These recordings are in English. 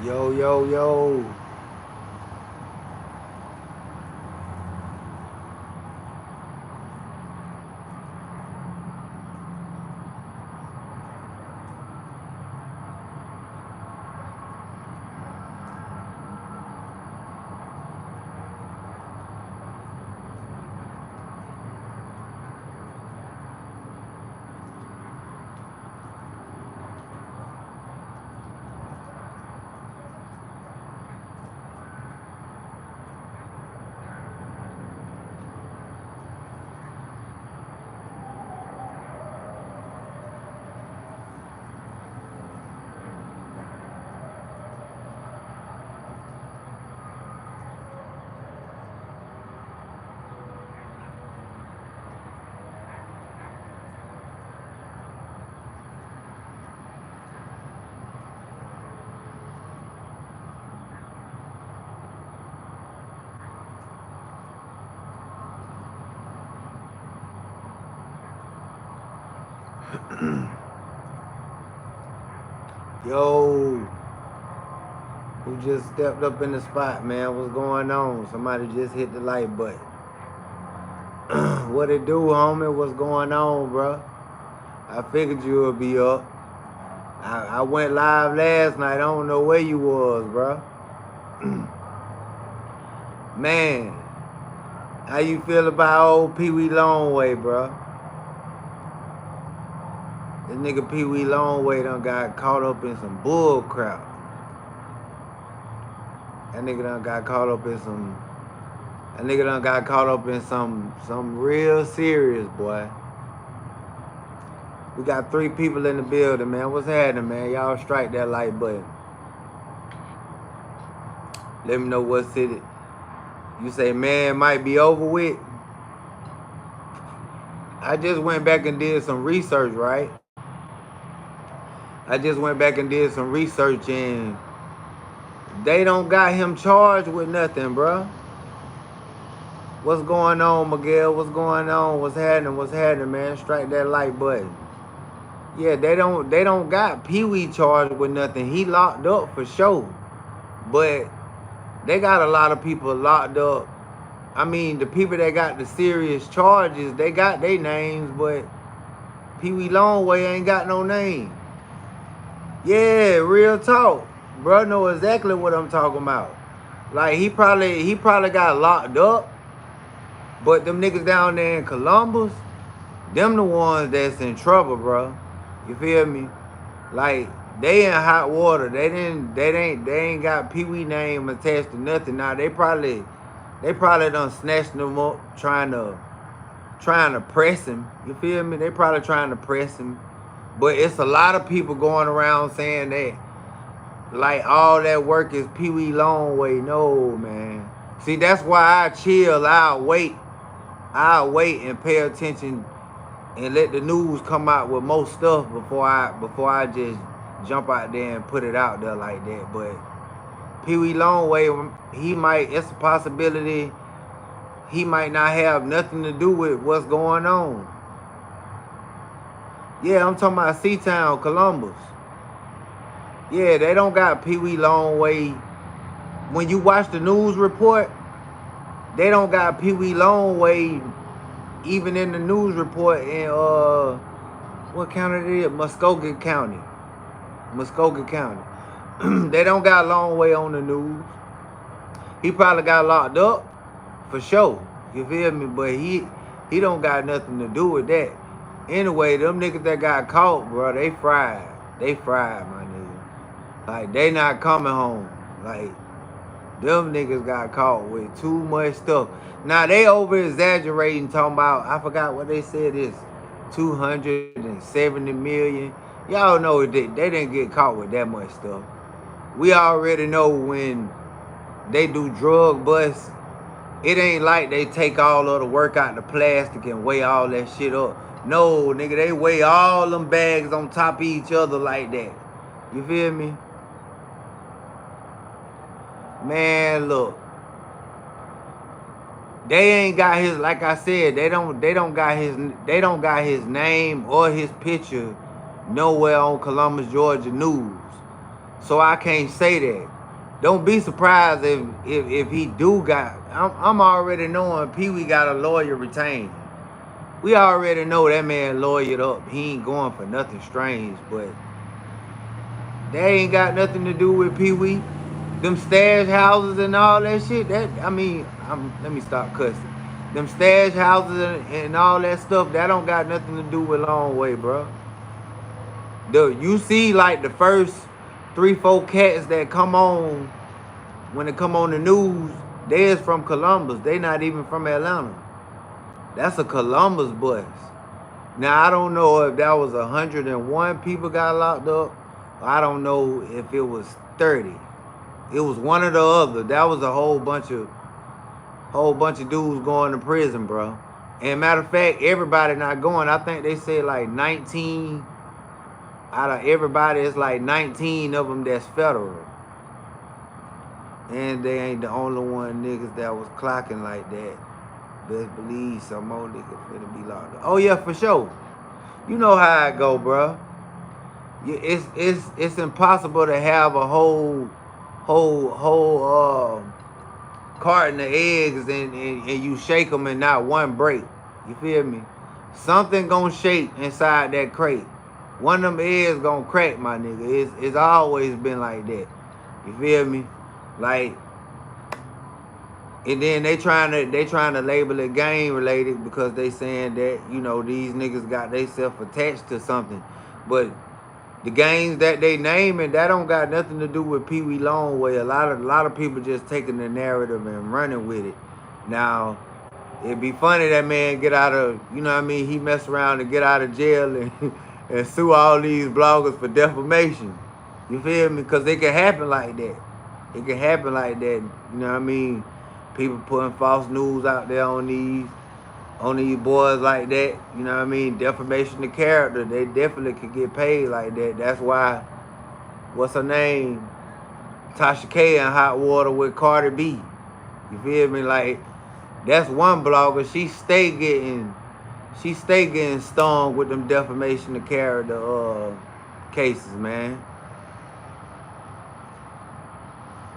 Yo, yo, yo. Yo, who just stepped up in the spot, man? What's going on? Somebody just hit the like button. What it do, homie? What's going on, bro? I figured you would be up. I went live last night. I don't know where you was, bro. Man, how you feel about old Peewee Longway, bro? This nigga Peewee Longway done got caught up in some bull crap. That nigga done got caught up in some real serious, boy. We got 3 people in the building, man. What's happening, man? Y'all strike that like button. Let me know what city. You say, man, it might be over with. I just went back and did some research, right? I just went back and did some research, and they don't got him charged with nothing, bro. What's going on, Miguel? What's going on? What's happening? What's happening, man? Strike that like button. Yeah, they don't got Peewee charged with nothing. He locked up for sure. But they got a lot of people locked up. I mean, the people that got the serious charges, they got their names, but Peewee Longway ain't got no name. Yeah, real talk. Bro know exactly what I'm talking about. Like, he probably got locked up, but them niggas down there in Columbus, them the ones that's in trouble, bro. You feel me? Like, they in hot water. They ain't got Peewee name attached to nothing. Now they probably done snatched them up trying to press him. You feel me? They probably trying to press him. But it's a lot of people going around saying that, like, all that work is Peewee Longway. No, man. See, that's why I chill. I'll wait and pay attention and let the news come out with most stuff before I just jump out there and put it out there like that. But Peewee Longway, it's a possibility he might not have nothing to do with what's going on. Yeah, I'm talking about C-Town, Columbus. Yeah, they don't got Peewee Longway. When you watch the news report, they don't got Peewee Longway even in the news report in what county it is? Muskogee County. They don't got Longway on the news. He probably got locked up for sure. You feel me? But he don't got nothing to do with that. Anyway, them niggas that got caught, bro, they fried. They fried, my nigga. Like, they not coming home. Like, them niggas got caught with too much stuff. Now, they over-exaggerating, talking about, I forgot what they said is 270 million. Y'all know they didn't get caught with that much stuff. We already know when they do drug busts, it ain't like they take all of the work out the plastic and weigh all that shit up. No, nigga, they weigh all them bags on top of each other like that. You feel me? Man, look. They ain't got his, like I said, they don't got his name or his picture nowhere on Columbus, Georgia news. So I can't say that. Don't be surprised if he do got. I'm already knowing Peewee got a lawyer retained. We already know that man lawyered up. He ain't going for nothing strange, but they ain't got nothing to do with Peewee. Them stash houses and all that shit. Let me stop cussing. Them stash houses and all that stuff. That don't got nothing to do with Longway, bro. You see, like the first 3-4 cats that come on when they come on the news, they is from Columbus. They not even from Atlanta. That's a Columbus bus. Now I don't know if that was 101 people got locked up. I don't know if it was 30. It was one or the other. That was a whole bunch of dudes going to prison, bro. And matter of fact, everybody not going. I think they said like 19 out of everybody. It's like 19 of them that's federal. And they ain't the only one niggas that was clocking like that. Best believe some more niggas finna be locked up. Oh yeah, for sure. You know how it go, bro. It's impossible to have a whole carton of eggs and you shake them and not one break. You feel me? Something gonna shake inside that crate. One of them eggs gonna crack, my nigga. It's always been like that. You feel me? Like, and then they trying to label it gang related because they saying that, you know, these niggas got themselves attached to something. But the gangs that they naming, that don't got nothing to do with Peewee Longway. A lot of people just taking the narrative and running with it. Now, it'd be funny that man get out of, you know what I mean, he mess around and get out of jail and sue all these bloggers for defamation. You feel me? Because it can happen like that. It can happen like that. You know what I mean? People putting false news out there on these boys like that. You know what I mean? Defamation of character. They definitely could get paid like that. That's why, what's her name? Tasha K in hot water with Cardi B. You feel me? Like, that's one blogger. She stay getting stung with them defamation of character cases, man.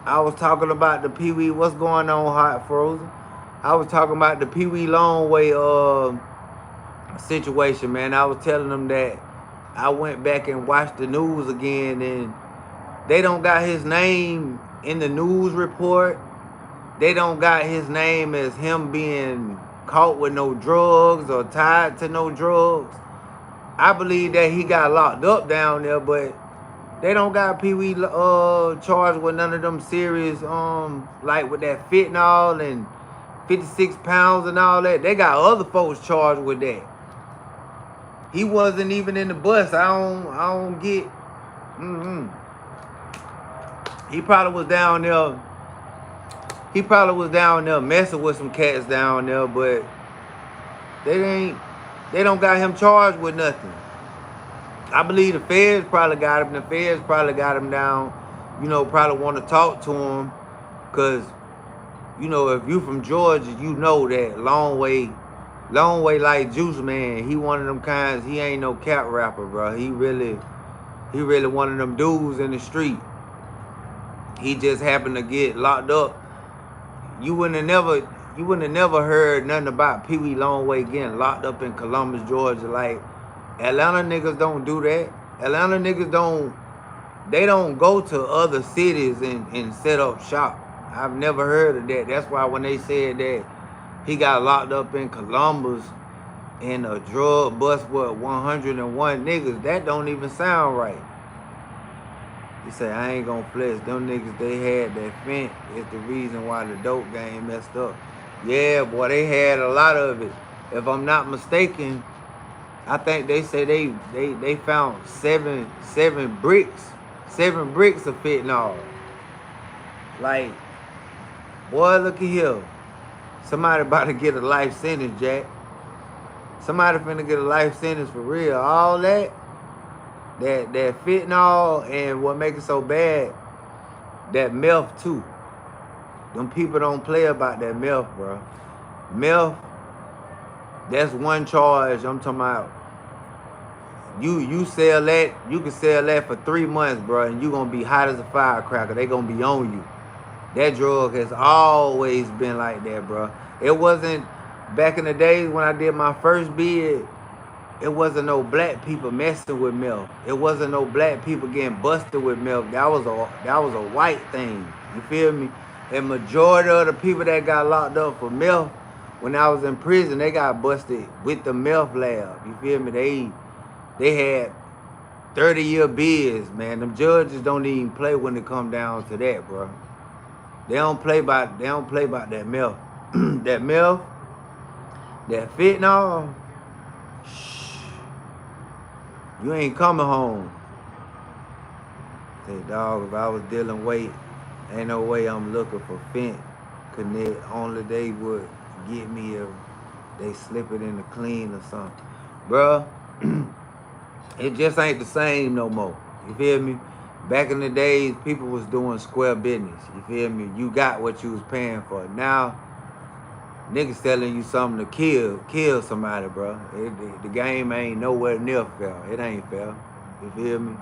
I was talking about the Peewee. What's going on, Hot Frozen? I was talking about the Peewee Longway situation, man. I was telling them that I went back and watched the news again, and they don't got his name in the news report. They don't got his name as him being caught with no drugs or tied to no drugs. I believe that he got locked up down there, but they don't got Peewee charged with none of them serious, like with that fentanyl and 56 pounds and all that. They got other folks charged with that. He wasn't even in the bus. I don't get. He probably was down there. He probably was down there messing with some cats down there, but they don't got him charged with nothing. I believe the feds probably got him. The feds probably got him down. You know, probably want to talk to him, cause, you know, if you from Georgia, you know that Longway like Juice Man. He one of them kinds. He ain't no cap rapper, bro. He really one of them dudes in the street. He just happened to get locked up. You wouldn't have never heard nothing about Peewee Longway getting locked up in Columbus, Georgia. Like, Atlanta niggas don't do that. Atlanta niggas don't go to other cities and set up shop. I've never heard of that. That's why when they said that he got locked up in Columbus in a drug bust with 101 niggas, that don't even sound right. He said, I ain't gonna flex. Them niggas, they had that fent. It's the reason why the dope game messed up. Yeah, boy, they had a lot of it. If I'm not mistaken, I think they say they found seven bricks of fentanyl. Like, boy, look at here. Somebody about to get a life sentence, Jack. Somebody finna get a life sentence for real. All that fentanyl, and what make it so bad, that meth too. Them people don't play about that meth, bro. Meth, that's one charge. I'm talking about you sell that, you can sell that for 3 months, bro, and you gonna be hot as a firecracker. They gonna be on you. That drug has always been like that, bro. It wasn't back in the days when I did my first bid. It wasn't no black people messing with meth. It wasn't no black people getting busted with meth. That was a white thing. You feel me? And majority of the people that got locked up for meth, when I was in prison, they got busted with the meth lab. You feel me? They had 30-year bids, man. Them judges don't even play when it come down to that, bro. They don't play about that meth. That meth, that fentanyl. You ain't coming home. Say, dog, if I was dealing weight, ain't no way I'm looking for fent. Connect. Only they would get me if they slip it in the clean or something. Bruh, it just ain't the same no more. You feel me? Back in the days, people was doing square business. You feel me? You got what you was paying for. Now, niggas telling you something to kill somebody, bro. The game ain't nowhere near fair. It ain't fair. You feel me?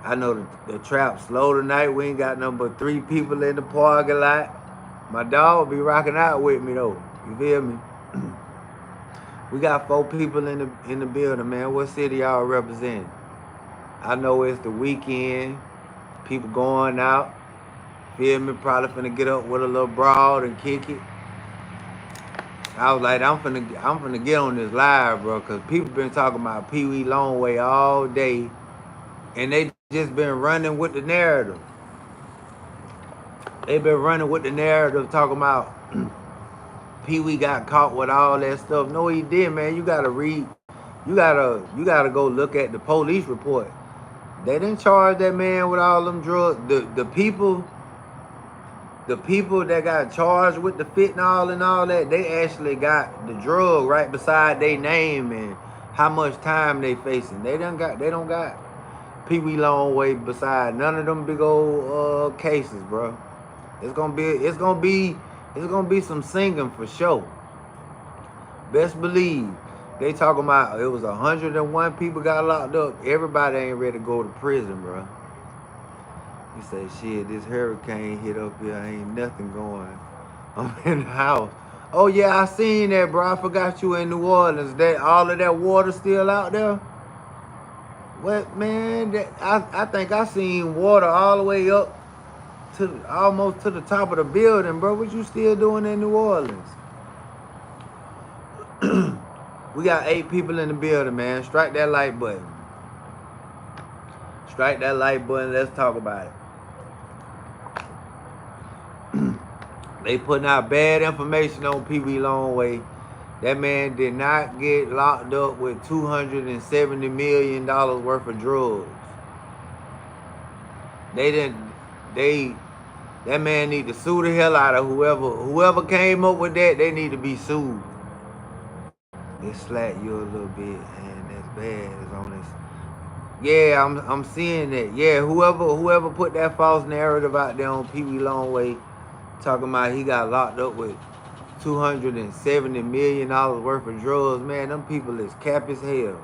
I know the trap slow tonight. We ain't got nothing but 3 people in the parking lot. My dog be rocking out with me though. You feel me? We got 4 people in the building, man. What city y'all represent? I know it's the weekend. People going out. Feel me? Probably finna get up with a little broad and kick it. I was like, I'm finna get on this live, bro, cause people been talking about Peewee Longway all day, and they just been running with the narrative. They been running with the narrative, talking about Peewee got caught with all that stuff. No, he did, man. You gotta read. You gotta go look at the police report. They didn't charge that man with all them drugs. The people that got charged with the fentanyl and all that, they actually got the drug right beside their name and how much time they facing. They don't got Peewee Longway beside none of them big old cases, bro. It's gonna be some singing for sure. Best believe. They talking about it was 101 people got locked up. Everybody ain't ready to go to prison, bro. You say, shit, this hurricane hit up here. Ain't nothing going. I'm in the house. Oh, yeah, I seen that, bro. I forgot you in New Orleans. That all of that water still out there? What, man? I think I seen water all the way up to almost to the top of the building, bro. What you still doing in New Orleans? We got 8 people in the building, man. Strike that like button. Strike that like button. Let's talk about it. They putting out bad information on Peewee Longway. That man did not get locked up with $270 million worth of drugs. That man need to sue the hell out of whoever came up with that. They need to be sued. They slack you a little bit, and that's bad. It's on this. Yeah, I'm seeing that. Yeah, whoever put that false narrative out there on Peewee Longway, talking about he got locked up with $270 million worth of drugs, man, them people is cap as hell.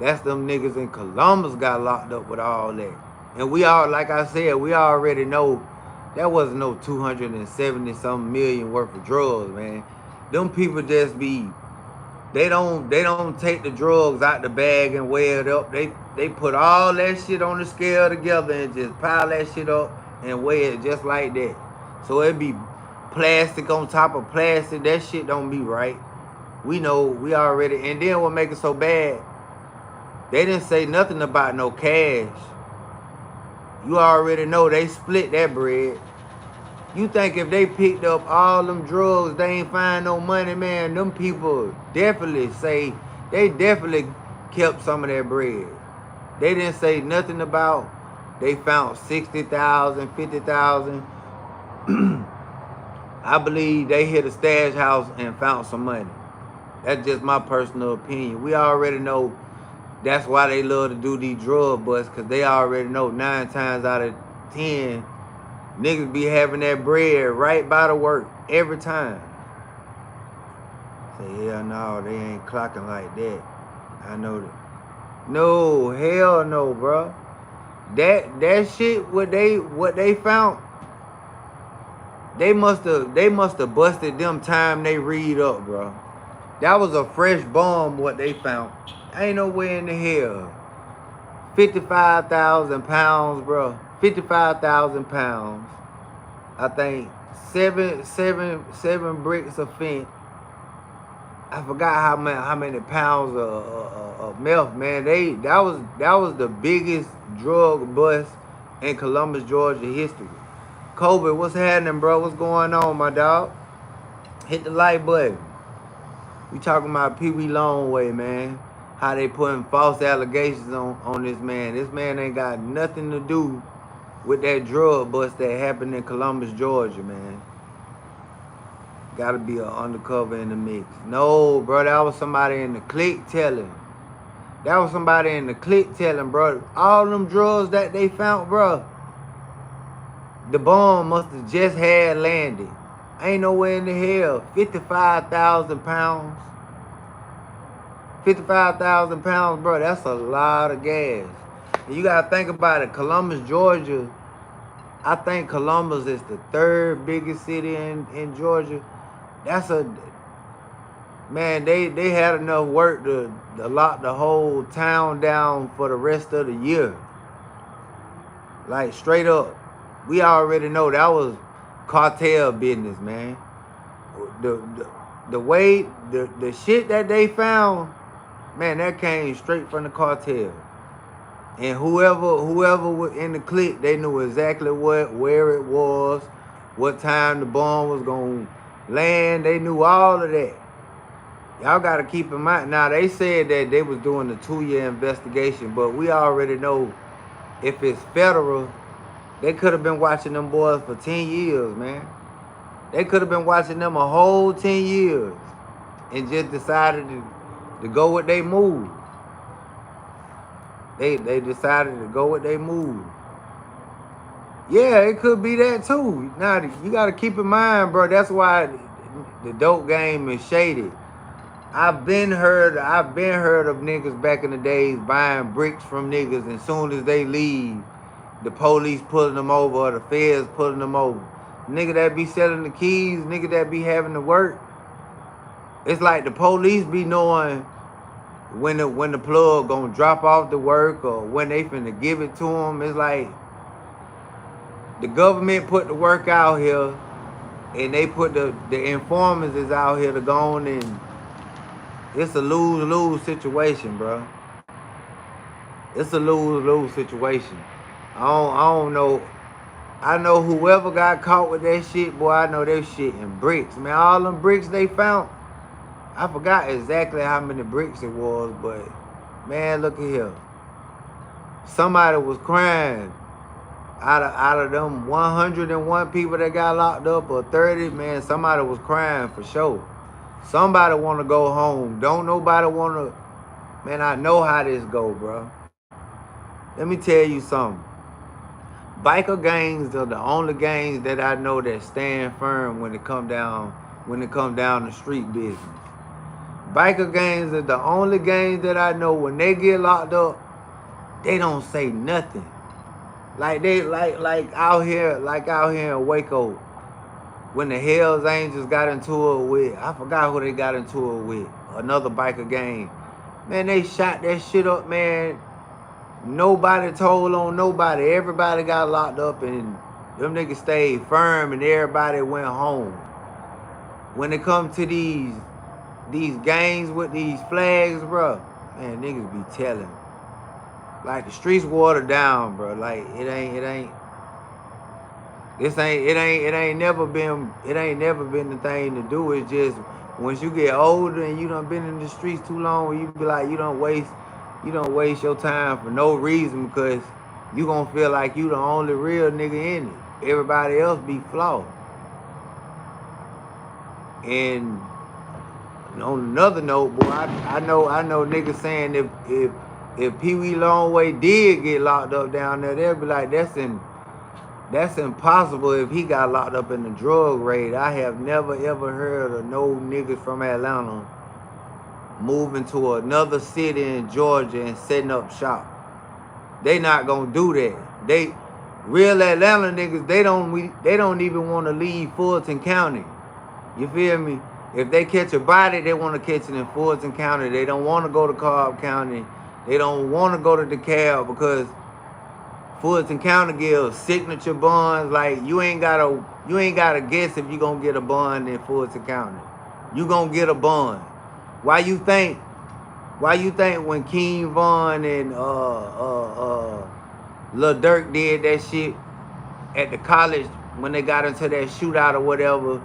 That's them niggas in Columbus got locked up with all that. And we all, like I said, we already know that wasn't no 270 something million worth of drugs, man. Them people just be, they don't take the drugs out the bag and weigh it up. They put all that shit on the scale together and just pile that shit up and weigh it just like that. So it be plastic on top of plastic. That shit don't be right. We know, we already, and then what make it so bad, they didn't say nothing about no cash. You already know they split that bread. You think if they picked up all them drugs, they ain't find no money, man, them people definitely say, they definitely kept some of that bread. They didn't say nothing about they found 60,000, 50,000. I believe they hit a stash house and found some money. That's just my personal opinion. We already know that's why they love to do these drug busts, because they already know 9 times out of 10, Niggas be having that bread right by the work every time. Say, hell no, they ain't clocking like that. I know that. No, hell no, bro. That shit, what they found, they must have busted them time they read up, bro. That was a fresh bomb what they found. Ain't no way in the hell. 55,000 pounds, bro. 55,000 pounds. I think seven bricks of fent. I forgot how many pounds of meth, man. That was the biggest drug bust in Columbus, Georgia history. Kobe, what's happening, bro? What's going on, my dog? Hit the like button. We talking about Peewee Longway, man. How they putting false allegations on this man. This man ain't got nothing to do with that drug bust that happened in Columbus, Georgia, man. Gotta be an undercover in the mix. No, bro, that was somebody in the clique telling. That was somebody in the clique telling, bro. All them drugs that they found, bro, the bomb must have just had landed. Ain't nowhere in the hell. 55,000 pounds. 55,000 pounds, bro, that's a lot of gas. And you gotta think about it. Columbus, Georgia, I think Columbus is the third biggest city in Georgia. That's man, they had enough work to lock the whole town down for the rest of the year. Like, straight up. We already know that was cartel business, man. The way, the shit that they found, man, that came straight from the cartel. And whoever was in the clique, they knew exactly where it was, what time the bomb was gonna land. They knew all of that. Y'all gotta keep in mind. Now, they said that they was doing a 2-year investigation, but we already know if it's federal, they could have been watching them boys for 10 years, man. They could have been watching them a whole 10 years and just decided to go with their move. They decided to go with their move. Yeah, it could be that too. Now, you got to keep in mind, bro, that's why the dope game is shady. I've been heard of niggas back in the days buying bricks from niggas, and soon as they leave, the police pulling them over or the feds pulling them over. Nigga that be selling the keys, nigga that be having to work. It's like the police be knowing when the plug gonna drop off the work or when they finna give it to them. It's like the government put the work out here, and they put the informers is out here to go on, and it's a lose-lose situation, bro. It's a lose-lose situation. I don't know. I know whoever got caught with that shit, boy, I know that shit in bricks. Man, all them bricks they found, I forgot exactly how many bricks it was, but man, look at here. Somebody was crying. Out of them 101 people that got locked up, or 30, man, somebody was crying for sure. Somebody want to go home. Don't nobody want to. Man, I know how this go, bro. Let me tell you something. Biker gangs are the only gangs that I know that stand firm when it come down to street business. Biker gangs are the only gangs that I know when they get locked up, they don't say nothing. Like they like out here in Waco, when the Hells Angels got into it with, I forgot who they got into it with, another biker gang. Man, they shot that shit up, man. Nobody told on nobody. Everybody got locked up, and them niggas stayed firm, and everybody went home. When it comes to these gangs with these flags, bro, man, niggas be telling. Like, the streets watered down, bro. Like, it ain't never been the thing to do. It's just once you get older and you done been in the streets too long, you be like, you don't waste your time for no reason, because you gonna feel like you the only real nigga in it. Everybody else be flawed. And on another note, boy, I know niggas saying if Peewee Longway did get locked up down there, they'll be like, that's in That's impossible if he got locked up in the drug raid. I have never ever heard of no niggas from Atlanta moving to another city in Georgia and setting up shop. They not gonna do that. They real Atlanta niggas, they don't even want to leave Fulton County. You feel me? If they catch a body, they want to catch it in Fulton County. They don't want to go to Cobb County. They don't want to go to DeKalb because Fulton County gives signature bonds. Like you ain't gotta guess if you gonna get a bond in Fulton County. You gonna get a bond. Why you think when King Von and Lil Durk did that shit at the college when they got into that shootout or whatever,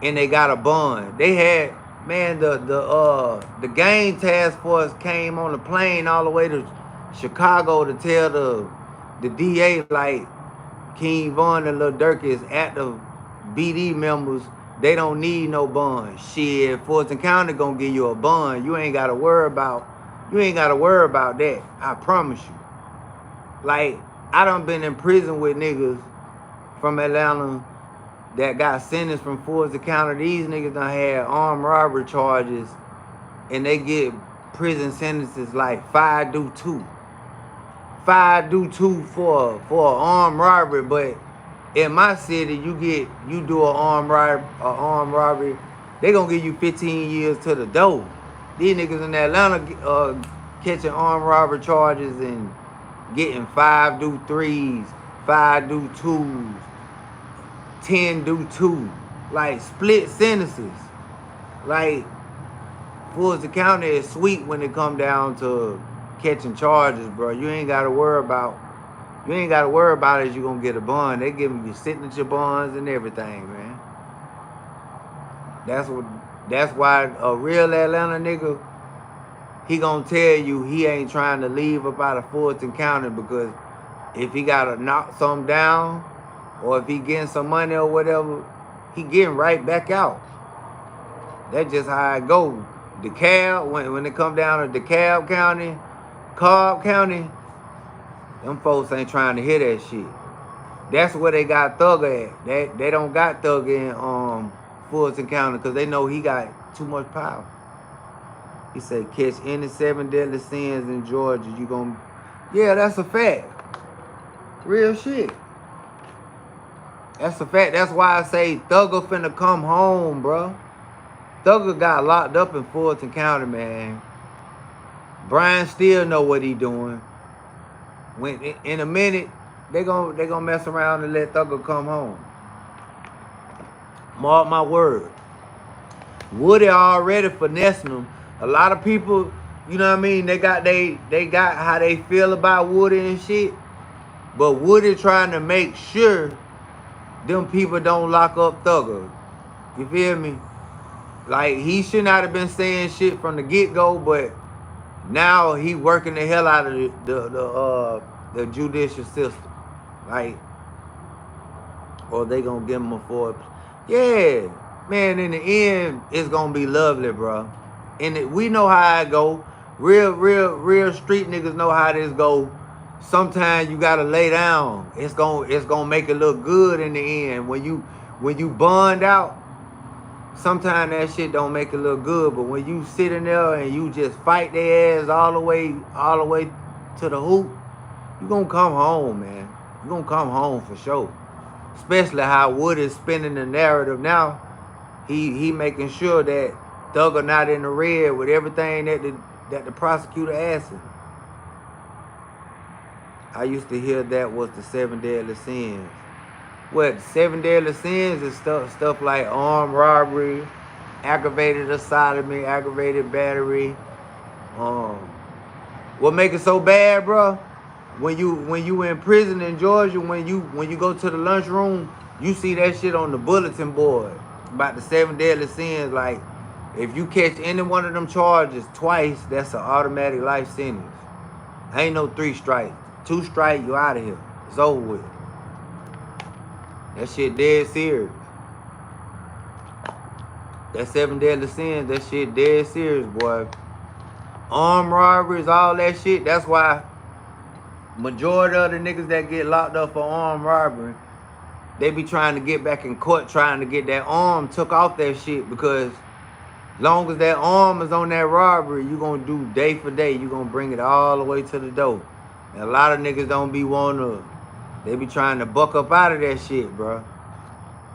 and they got a bond? They had, man, the gang task force came on the plane all the way to Chicago to tell the DA like King Von and Lil Durk is active BD members. They don't need no bond. Shit, Fulton County gonna give you a bond. You ain't gotta worry about that. I promise you. Like, I done been in prison with niggas from Atlanta that got sentenced from Fulton County. These niggas done had armed robbery charges and they get prison sentences like 5 do 2. 5 do 2 for an armed robbery, but in my city, you do an armed robbery, they gonna give you 15 years to the door. These niggas in Atlanta catching armed robbery charges and getting 5 do 3s, 5 do 2s, 10 do 2, like split sentences. Like Fulton County is sweet when it come down to catching charges, bro. You ain't gotta worry about it. You gonna get a bond. They giving you signature bonds and everything, man. That's why a real Atlanta nigga, he gonna tell you he ain't trying to leave up out of Fulton County, because if he gotta knock something down or if he getting some money or whatever, he getting right back out. That's just how it go. DeKalb, when it come down to DeKalb County, Cobb County, them folks ain't trying to hear that shit. That's where they got Thugger at. They don't got Thugger in Fulton County because they know he got too much power. He said, catch any 7 deadly sins in Georgia, you gonna... Yeah, that's a fact. Real shit. That's a fact. That's why I say Thugger finna come home, bro. Thugger got locked up in Fulton County, man. Brian still know what he doing. When in a minute, they gonna mess around and let Thugger come home. Mark my word. Woody already finessing him. A lot of people, you know what I mean, they got how they feel about Woody and shit. But Woody trying to make sure them people don't lock up Thugger. You feel me? Like, he should not have been saying shit from the get-go, but now he working the hell out of the judicial system. Like, or they gonna give him a 4. Yeah, man, in the end, it's gonna be lovely, bro. And we know how it go. Real street niggas know how this go. Sometimes you gotta lay down. It's gonna make it look good in the end. When you bond out, sometimes that shit don't make it look good. But when you sit in there and you just fight their ass all the way to the hoop, you gonna come home, man. You gonna come home for sure. Especially how Wood is spinning the narrative now. He making sure that Thugger not in the red with everything that the prosecutor asked him. I used to hear that was the 7 deadly sins. What, 7 deadly sins is stuff like armed robbery, aggravated sodomy, aggravated battery. What make it so bad, bro? When you in prison in Georgia, when you go to the lunchroom, you see that shit on the bulletin board about the 7 deadly sins. Like, if you catch any one of them charges twice, that's an automatic life sentence. Ain't no 3 strikes. 2 strikes, you out of here. It's over with. That shit dead serious. That 7 deadly sins, that shit dead serious, boy. Armed robberies, all that shit. That's why Majority of the niggas that get locked up for armed robbery, they be trying to get back in court, trying to get that arm took off that shit, because long as that arm is on that robbery, you gonna do day for day. You gonna bring it all the way to the door. And a lot of niggas don't be wanna, they be trying to buck up out of that shit, bro.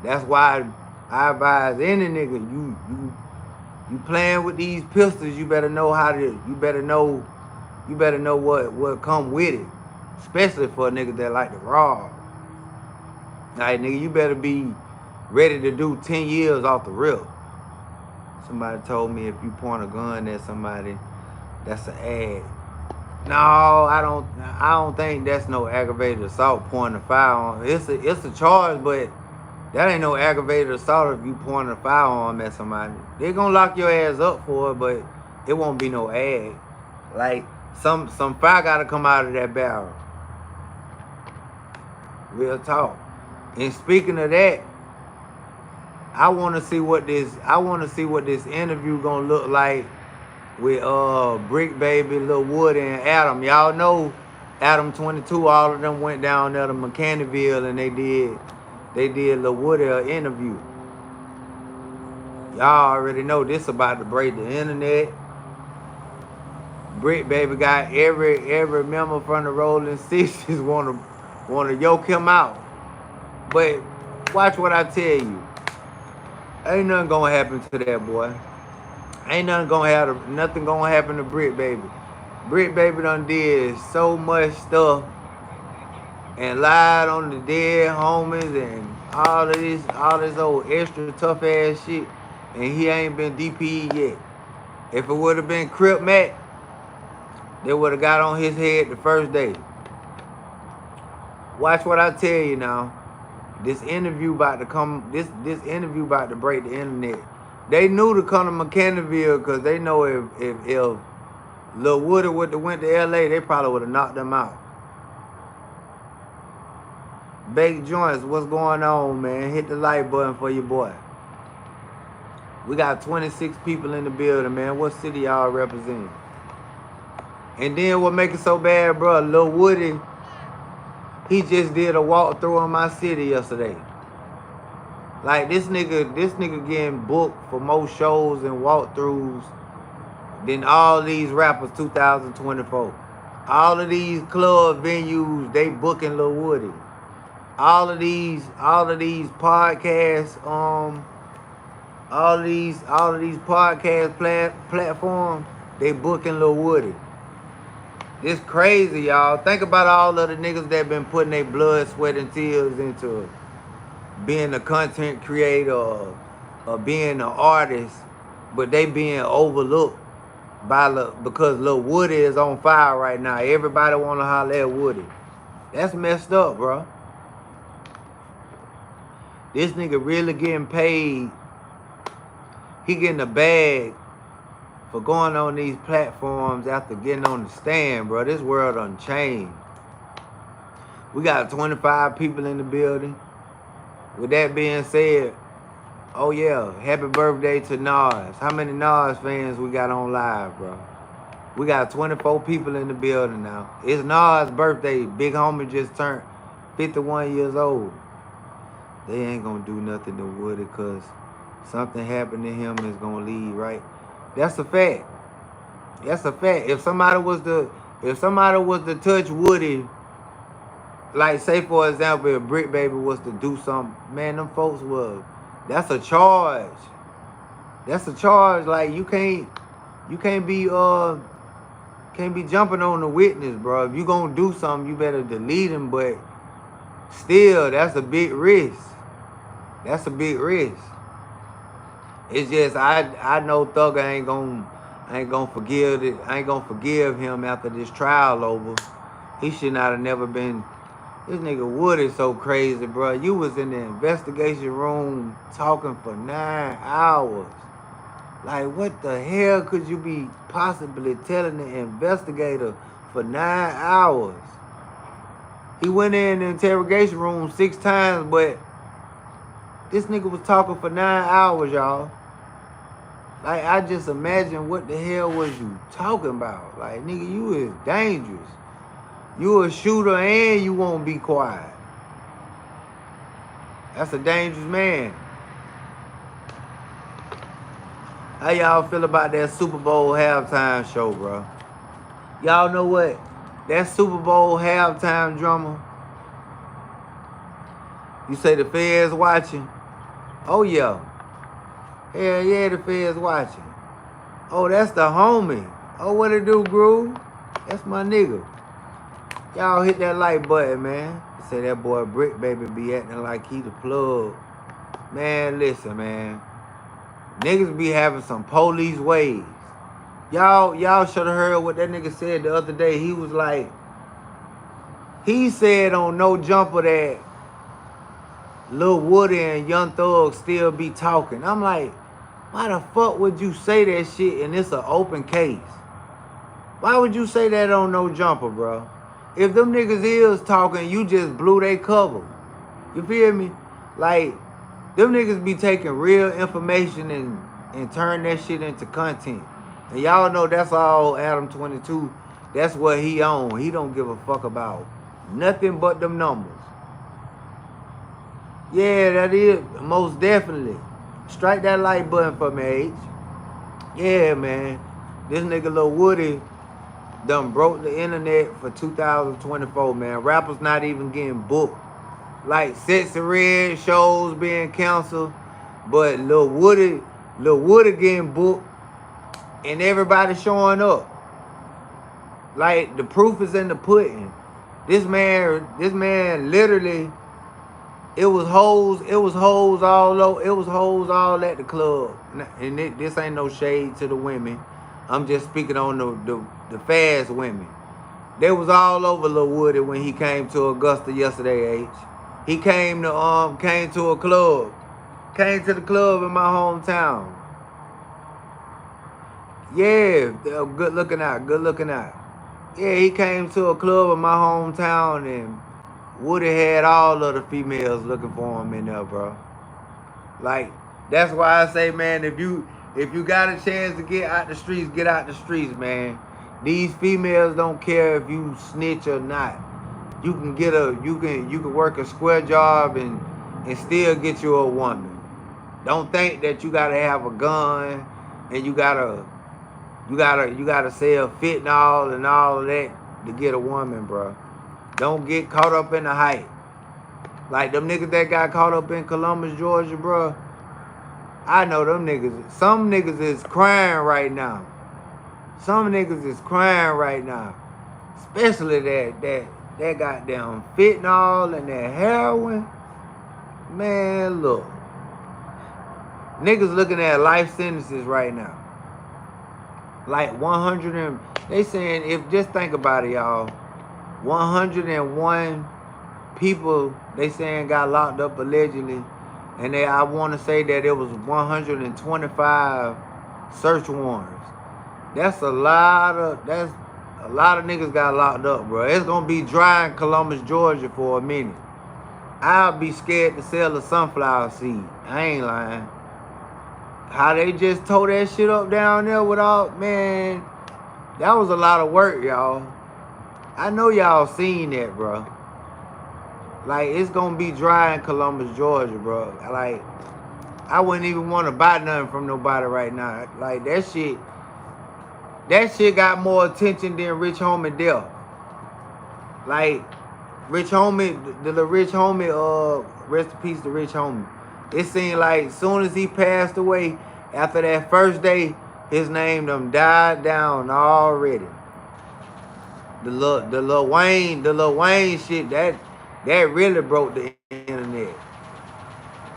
That's why I advise any nigga, you playing with these pistols, you better know how to, you better know what come with it. Especially for a nigga that like to rob. Like, nigga, you better be ready to do 10 years off the rip. Somebody told me if you point a gun at somebody, that's an ad. No, I don't think that's no aggravated assault, pointing a firearm. It's a charge, but that ain't no aggravated assault if you point a firearm at somebody. They gonna lock your ass up for it, but it won't be no ad. Like, some fire gotta come out of that barrel. Real talk. And speaking of that, I wanna see what this interview gonna look like with Bricc Baby, Lil Woody, and Adam. Y'all know Adam 22, all of them went down there to Mechanicsville and they did Lil Woody an interview. Y'all already know this about to break the internet. Bricc Baby got every member from the Rolling Sixties wanna yoke him out. But watch what I tell you. Ain't nothing gonna happen to that boy. Ain't nothing gonna happen to Bricc Baby. Bricc Baby done did so much stuff and lied on the dead homies and all this old extra tough ass shit, and he ain't been DP'd yet. If it would have been Crip Mac, they would have got on his head the first day. Watch what I tell you now. This interview about to break the internet. They knew to come to Mechanicsville because they know if Lil Woody would have went to LA, they probably would have knocked them out. Baked Joints, what's going on, man? Hit the like button for your boy. We got 26 people in the building, man. What city y'all represent? And then what make it so bad, bro? Lil Woody, he just did a walkthrough in my city yesterday. Like, this nigga getting booked for more shows and walkthroughs than all these rappers 2024. All of these club venues, they booking Lil Woody. All of these podcasts, all of these podcast platforms, they booking Lil Woody. It's crazy, y'all. Think about all of the niggas that been putting their blood, sweat, and tears into being a content creator or being an artist, but they being overlooked because Lil Woody is on fire right now. Everybody want to holler at Woody. That's messed up, bro. This nigga really getting paid. He getting a bag for going on these platforms after getting on the stand, bro. This world done changed. We got 25 people in the building. With that being said, oh yeah, happy birthday to Nas. How many Nas fans we got on live, bro? We got 24 people in the building now. It's Nas' birthday. Big homie just turned 51 years old. They ain't gonna do nothing to Woody because something happened to him is gonna lead, right? That's a fact. That's a fact. If somebody was to touch Woody, like say for example, if Bricc Baby was to do something, man, them folks will. That's a charge. That's a charge. Like you can't be jumping on the witness, bro. If you gonna do something, you better delete him. But still, that's a big risk. That's a big risk. It's just I know Thugger ain't gonna forgive it. I ain't gonna forgive him after this trial over. He should not have never been. This nigga Wood is so crazy, bro. You was in the investigation room talking for 9 hours. Like, what the hell could you be possibly telling the investigator for 9 hours? He went in the interrogation room 6 times, but this nigga was talking for 9 hours, y'all. Like, I just imagine what the hell was you talking about. Like, nigga, you is dangerous. You a shooter and you won't be quiet. That's a dangerous man. How y'all feel about that Super Bowl halftime show, bro? Y'all know what? That Super Bowl halftime drama, you say the feds watching? Oh, yeah. Hell yeah, the feds watching. Oh, that's the homie. Oh, what it do, Groove? That's my nigga. Y'all hit that like button, man. Say that boy Bricc, baby, be acting like he the plug. Man, listen, man. Niggas be having some police ways. Y'all should have heard what that nigga said the other day. He was like, he said on No Jumper that Lil Woody and Young Thug still be talking. I'm like, why the fuck would you say that shit and it's an open case? Why would you say that on No Jumper, bro? If them niggas is talking, you just blew they cover. You feel me? Like, them niggas be taking real information and turn that shit into content. And y'all know that's all Adam 22. That's what he on. He don't give a fuck about nothing but them numbers. Yeah, that is most definitely. Strike that like button for me, H. Yeah, man. This nigga Lil Woody done broke the internet for 2024, man. Rappers not even getting booked. Like Sexy Red shows being canceled, but Lil Woody getting booked and everybody showing up. Like the proof is in the pudding. This man literally, it was hoes all over, it was hoes all at the club. And this ain't no shade to the women. I'm just speaking on the fast women. They was all over Lil Woody when he came to Augusta yesterday, H. He came to a club. Came to the club in my hometown. Yeah, good looking out. Yeah, he came to a club in my hometown and Woody had all of the females looking for him in there, bro. Like, that's why I say, man, if you got a chance to get out the streets, get out the streets, man. These females don't care if you snitch or not. You can work a square job and still get you a woman. Don't think that you gotta have a gun and you gotta sell fentanyl and all of that to get a woman, bro. Don't get caught up in the hype. Like them niggas that got caught up in Columbus, Georgia, bro. I know them niggas. Some niggas is crying right now. Especially that goddamn fentanyl and that heroin. Man, look. Niggas looking at life sentences right now. Like 100 and, they saying, just think about it, y'all. 101 people, they saying got locked up allegedly. And I want to say that it was 125 search warrants. That's a lot of niggas got locked up, bro. It's gonna be dry in Columbus, Georgia for a minute. I'll be scared to sell a sunflower seed. I ain't lying. How they just tore that shit up down there without, man, that was a lot of work, y'all. I know y'all seen that, bro. Like, it's gonna be dry in Columbus, Georgia, bro. Like, I wouldn't even want to buy nothing from nobody right now. Like, that shit got more attention than Rich Homie death. Like, Rich Homie, the Rich Homie, rest in peace to Rich Homie. It seemed like as soon as he passed away, after that first day, his name done died down already. The Lil Wayne shit, that really broke the internet.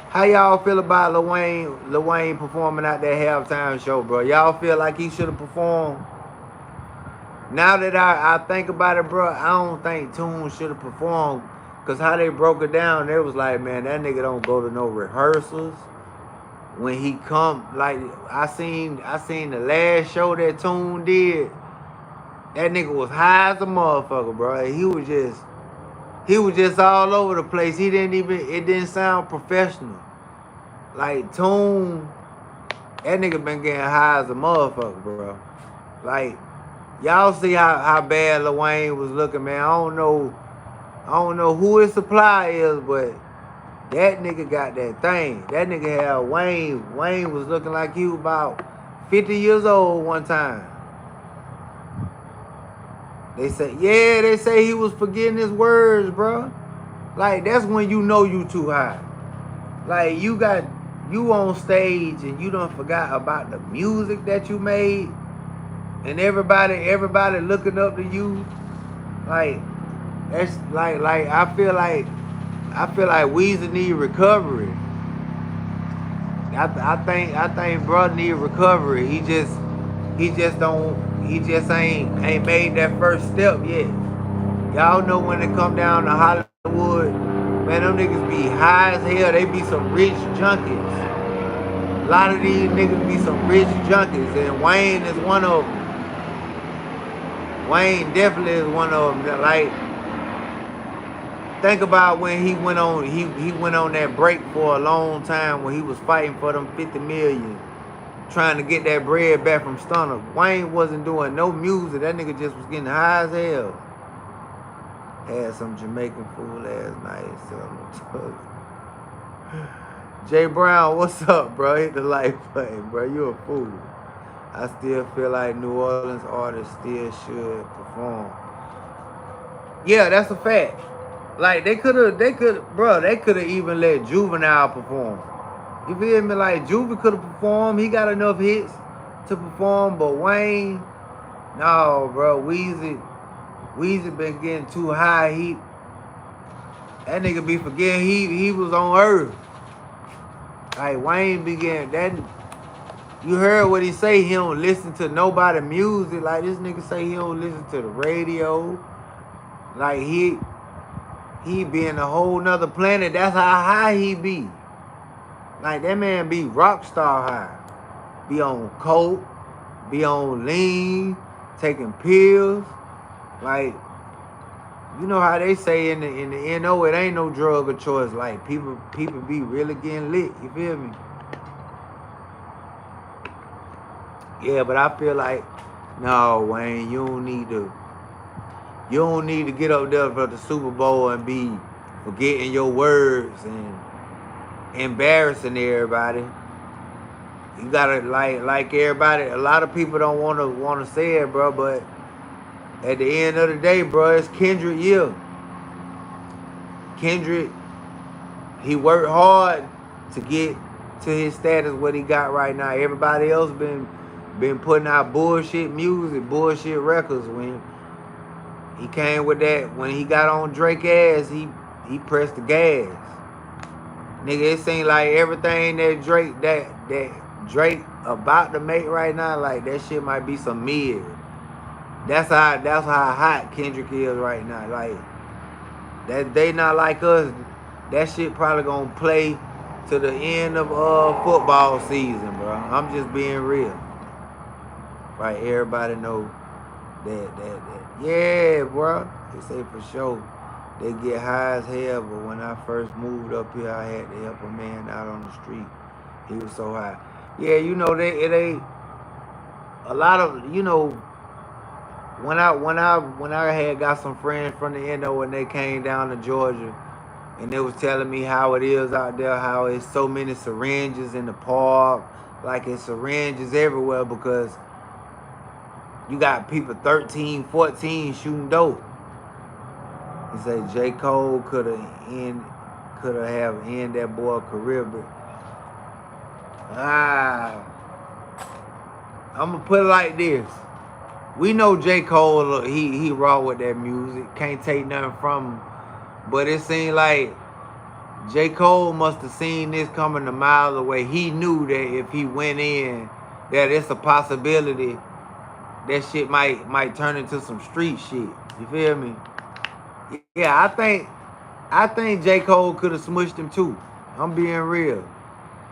How y'all feel about Lil Wayne performing at that halftime show, bro? Y'all feel like he should have performed? Now that I think about it, bro, I don't think Tune should have performed. Because how they broke it down, they was like, man, that nigga don't go to no rehearsals. When he come, like, I seen the last show that Tune did. That nigga was high as a motherfucker, bro. He was just all over the place. It didn't sound professional. Like, Tune, that nigga been getting high as a motherfucker, bro. Like, Y'all see how bad Lil Wayne was looking, man. I don't know who his supply is, but that nigga got that thing. That nigga had Wayne. Wayne was looking like he was about 50 years old one time. They say he was forgetting his words, bro. Like, that's when you know you too high. Like, you on stage and you done forgot about the music that you made, and everybody looking up to you. Like, that's like I feel like Weezy need recovery. I think bro need recovery. He just ain't made that first step yet. Y'all know when it come down to Hollywood, man, them niggas be high as hell. They be some rich junkies. A lot of these niggas be some rich junkies, and Wayne is one of them. Wayne definitely is one of them. Like, think about when he went on that break for a long time when he was fighting for them 50 million, trying to get that bread back from Stunner. Wayne wasn't doing no music. That nigga just was getting high as hell. Had some Jamaican food last night. So Jay Brown, what's up, bro? Hit the like button, bro. You a fool. I still feel like New Orleans artists still should perform. Yeah, that's a fact. Like, they could have even let Juvenile perform. You feel me? Like, Juvie could have performed. He got enough hits to perform, but Wayne, no, bro. Weezy been getting too high. That nigga be forgetting he was on Earth. Like, Wayne be getting that. You heard what he say, he don't listen to nobody music. Like, this nigga say he don't listen to the radio. Like, he be in a whole nother planet. That's how high he be. Like, that man be rock star high. Be on coke, be on lean, taking pills. Like, you know how they say in the NO, it ain't no drug of choice. Like, people be really getting lit. You feel me? Yeah, but I feel like, no, Wayne, you don't need to get up there for the Super Bowl and be forgetting your words and embarrassing everybody. You gotta like everybody. A lot of people don't wanna say it, bro, but at the end of the day, bro, it's Kendrick year. Kendrick, he worked hard to get to his status what he got right now. Everybody else been putting out bullshit music, bullshit records. When he came with that, when he got on Drake ass, he pressed the gas. Nigga, it seemed like everything that Drake about to make right now, like, that shit might be some mid. That's how hot Kendrick is right now. Like, that they not like us. That shit probably gonna play to the end of football season, bro. I'm just being real. Right, everybody know that. Yeah, bro. They say for sure they get high as hell, but when I first moved up here, I had to help a man out on the street. He was so high. Yeah, you know, they a lot of, you know, when I had got some friends from the NO and they came down to Georgia and they was telling me how it is out there, how it's so many syringes in the park, like it's syringes everywhere because you got people 13, 14 shooting dope. He said J. Cole could have ended that boy's career, but I'm gonna put it like this. We know J. Cole, he raw with that music. Can't take nothing from him. But it seemed like J. Cole must have seen this coming a mile away. He knew that if he went in, that it's a possibility that shit might turn into some street shit. You feel me? Yeah, I think J. Cole could have smushed him too. I'm being real.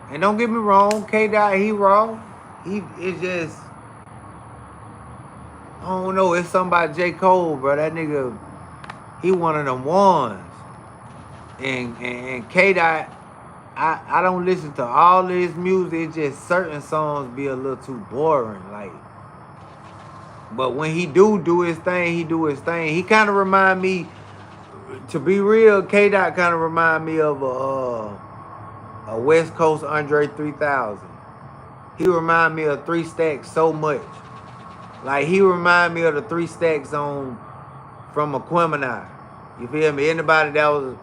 And don't get me wrong, K-Dot, he raw. It's just, I don't know, it's something about J. Cole, bro. That nigga, he one of them ones. And K-Dot, I don't listen to all of his music. It's just certain songs be a little too boring. Like, But when he do his thing, he do his thing. He kind of remind me, to be real, K-Dot kind of remind me of a West Coast Andre 3000. He remind me of 3 Stacks so much. Like, he remind me of the 3 Stacks on from Aquemini. You feel me? Anybody that was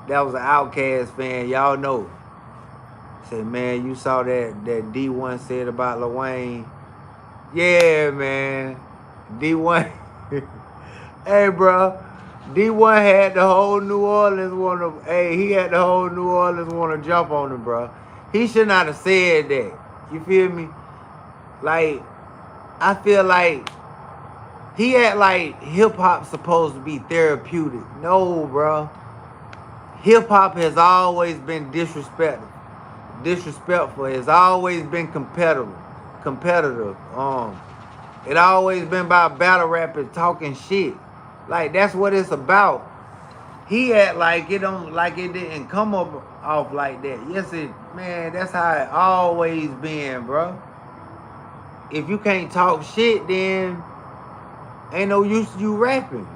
an Outkast fan, y'all know. Say, man, you saw that D1 said about Lil Wayne. Yeah, man. D1. Hey, bro. D1 had the whole New Orleans he had the whole New Orleans want to jump on him, bro. He should not have said that. You feel me? Like, I feel like he act like hip-hop supposed to be therapeutic. No, bro. Hip-hop has always been disrespectful. It's always been competitive. It always been about battle rappers talking shit. Like, that's what it's about. He act like it didn't come up off like that. Yes, man, that's how it always been, bro. If you can't talk shit, then ain't no use you rapping.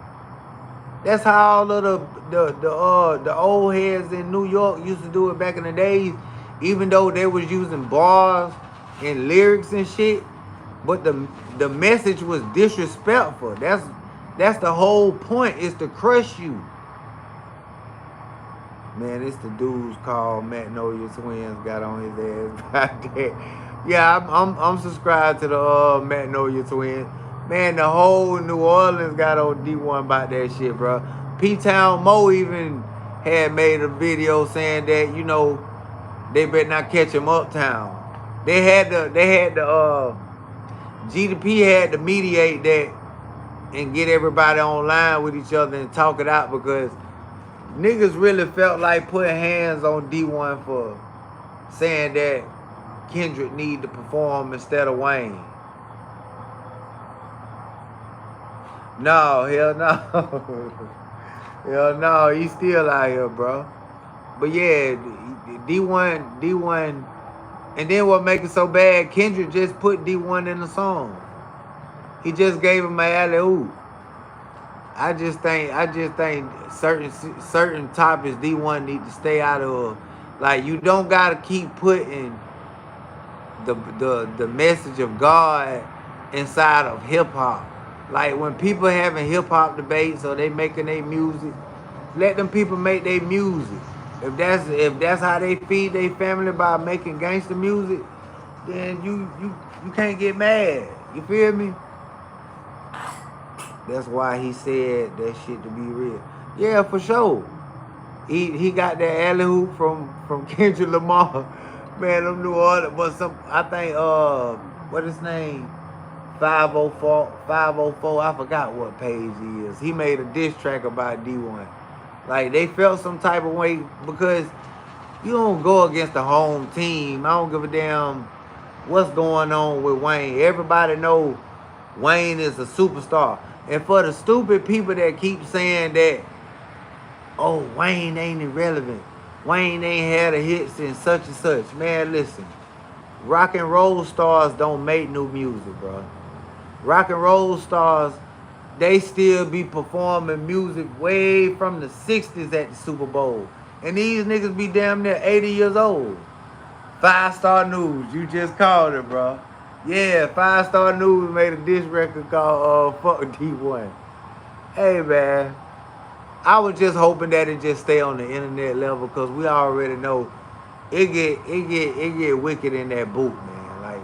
That's how all of the old heads in New York used to do it back in the days, even though they was using bars and lyrics and shit. But the message was disrespectful. That's the whole point, is to crush you. Man, it's the dudes called Magnolia Twins got on his ass about that. Yeah, I'm subscribed to the Magnolia Twins. Man, the whole New Orleans got on D1 about that shit, bro. P-Town Mo even had made a video saying that, you know, they better not catch him uptown. They had the GDP had to mediate that and get everybody online with each other and talk it out, because niggas really felt like putting hands on D1 for saying that Kendrick need to perform instead of Wayne. No, hell no. Hell no, he's still out here, bro. But yeah, D1, and then what make it so bad, Kendrick just put D1 in the song. He just gave him an alley-oop. I just think certain topics D1 need to stay out of. Like, you don't gotta keep putting the message of God inside of hip hop. Like, when people having hip hop debates or they making their music, let them people make their music. If that's how they feed their family, by making gangster music, then you can't get mad. You feel me? That's why he said that shit to be real. Yeah, for sure. He got that alley-oop from Kendrick Lamar. Man, them New Orleans, but I think what his name? 504, I forgot what page he is. He made a diss track about D1. Like, they felt some type of way because you don't go against the home team. I don't give a damn what's going on with Wayne. Everybody know Wayne is a superstar. And for the stupid people that keep saying that, oh, Wayne ain't irrelevant, Wayne ain't had a hits and such, man, listen. Rock and roll stars don't make new music, bro. Rock and roll stars, they still be performing music way from the 60s at the Super Bowl. And these niggas be damn near 80 years old. 5 Star News, you just called it, bro. Yeah, 5 Star News made a diss record called Fuck D1. Hey, man. I was just hoping that it just stay on the internet level, because we already know it get wicked in that booth, man. Like,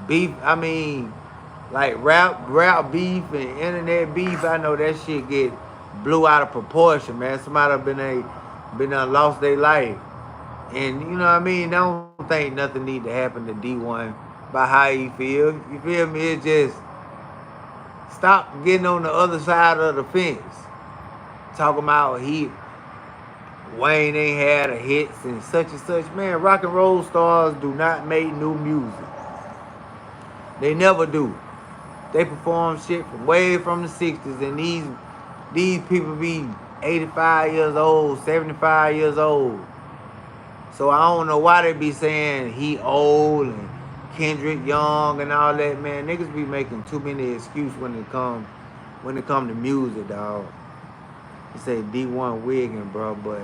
beef, I mean, like rap beef and internet beef, I know that shit get blew out of proportion, man. Somebody been lost their life. And you know what I mean? I don't think nothing need to happen to D1 by how he feel. You feel me? It just stop getting on the other side of the fence. Talking about Wayne ain't had a hits and such. Man, rock and roll stars do not make new music. They never do. They perform shit from way from the 60s, and these people be 85 years old, 75 years old. So I don't know why they be saying he old and Kendrick Young and all that, man. Niggas be making too many excuses when it come to music, dog. You say D1 Wiggin, bro, but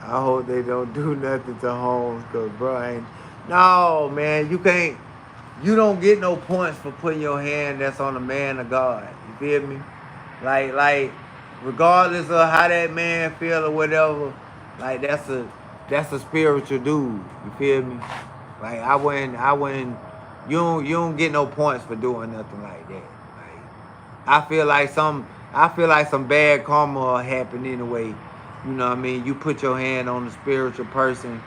I hope they don't do nothing to Holmes, cause bro ain't. No, man, you don't get no points for putting your hand that's on a man of God. You feel me? Like, regardless of how that man feel or whatever, like that's a spiritual dude. You feel me? Like I wouldn't. You don't get no points for doing nothing like that. Like I feel like some bad karma will happen anyway. You know what I mean? You put your hand on the spiritual person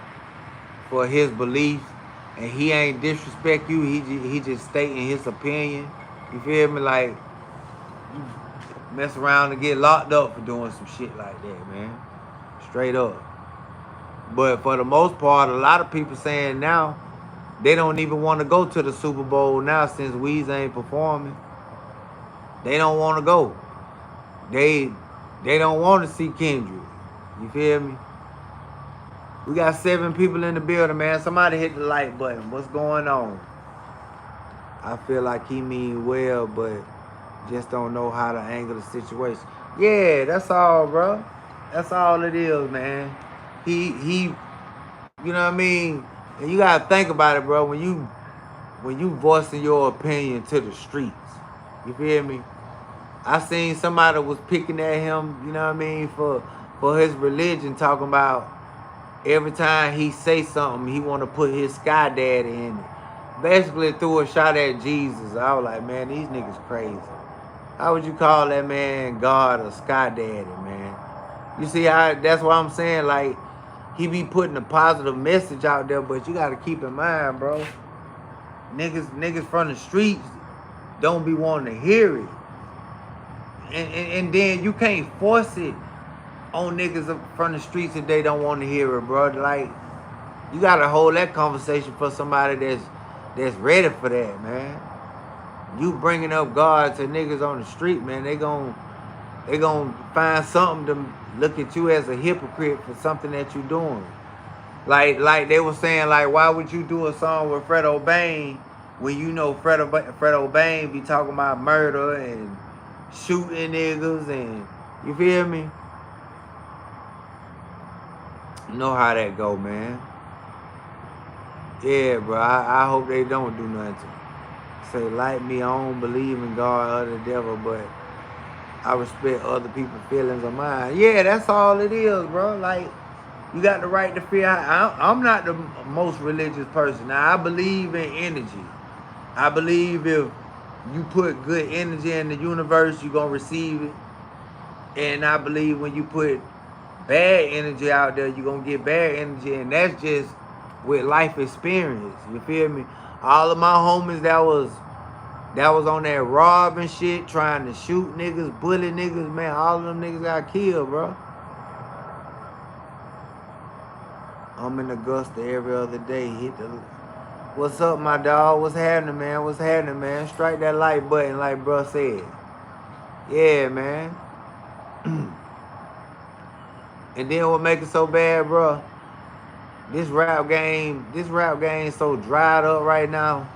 for his beliefs, and he ain't disrespect you. He just stating his opinion. You feel me? Like you mess around and get locked up for doing some shit like that, man. Straight up. But for the most part, a lot of people saying now they don't even want to go to the Super Bowl now since Weezy ain't performing. They don't want to go. They don't want to see Kendrick. You feel me? We got 7 people in the building, man. Somebody hit the like button. What's going on? I feel like he mean well, but just don't know how to angle the situation. Yeah, that's all, bro. That's all it is, man. He, you know what I mean? And you gotta think about it, bro. When you voicing your opinion to the streets, you feel me? I seen somebody was picking at him, you know what I mean, for his religion, talking about every time he say something, he want to put his sky daddy in it. Basically threw a shot at Jesus. I was like, man, these niggas crazy. How would you call that man God or sky daddy, man? You see how, that's what I'm saying, like, he be putting a positive message out there, but you got to keep in mind, bro, niggas from the streets don't be wanting to hear it. And then you can't force it on niggas from the streets if they don't want to hear it, bro. Like, you got to hold that conversation for somebody that's ready for that, man. You bringing up God to niggas on the street, man, they gon' find something to look at you as a hypocrite for something that you doing. Like they were saying, like, why would you do a song with Fred O'Bain when you know Fred O'Bain be talking about murder and shooting niggas, and you feel me? You know how that go, man. Yeah, bro, I hope they don't do nothing. Say, like me, I don't believe in God or the devil, but I respect other people's feelings of mine. Yeah, that's all it is, bro. Like, you got the right to feel. I'm not the most religious person. Now, I believe in energy. I believe if you put good energy in the universe, you're going to receive it. And I believe when you put bad energy out there, you're going to get bad energy. And that's just with life experience. You feel me? All of my homies that was on that robbing shit, trying to shoot niggas, bully niggas, man, all of them niggas got killed, bro. I'm in Augusta every other day. What's up, my dog? What's happening, man? What's happening, man? Strike that like button like bro said. Yeah, man. And then what make it so bad, bro? This rap game so dried up right now.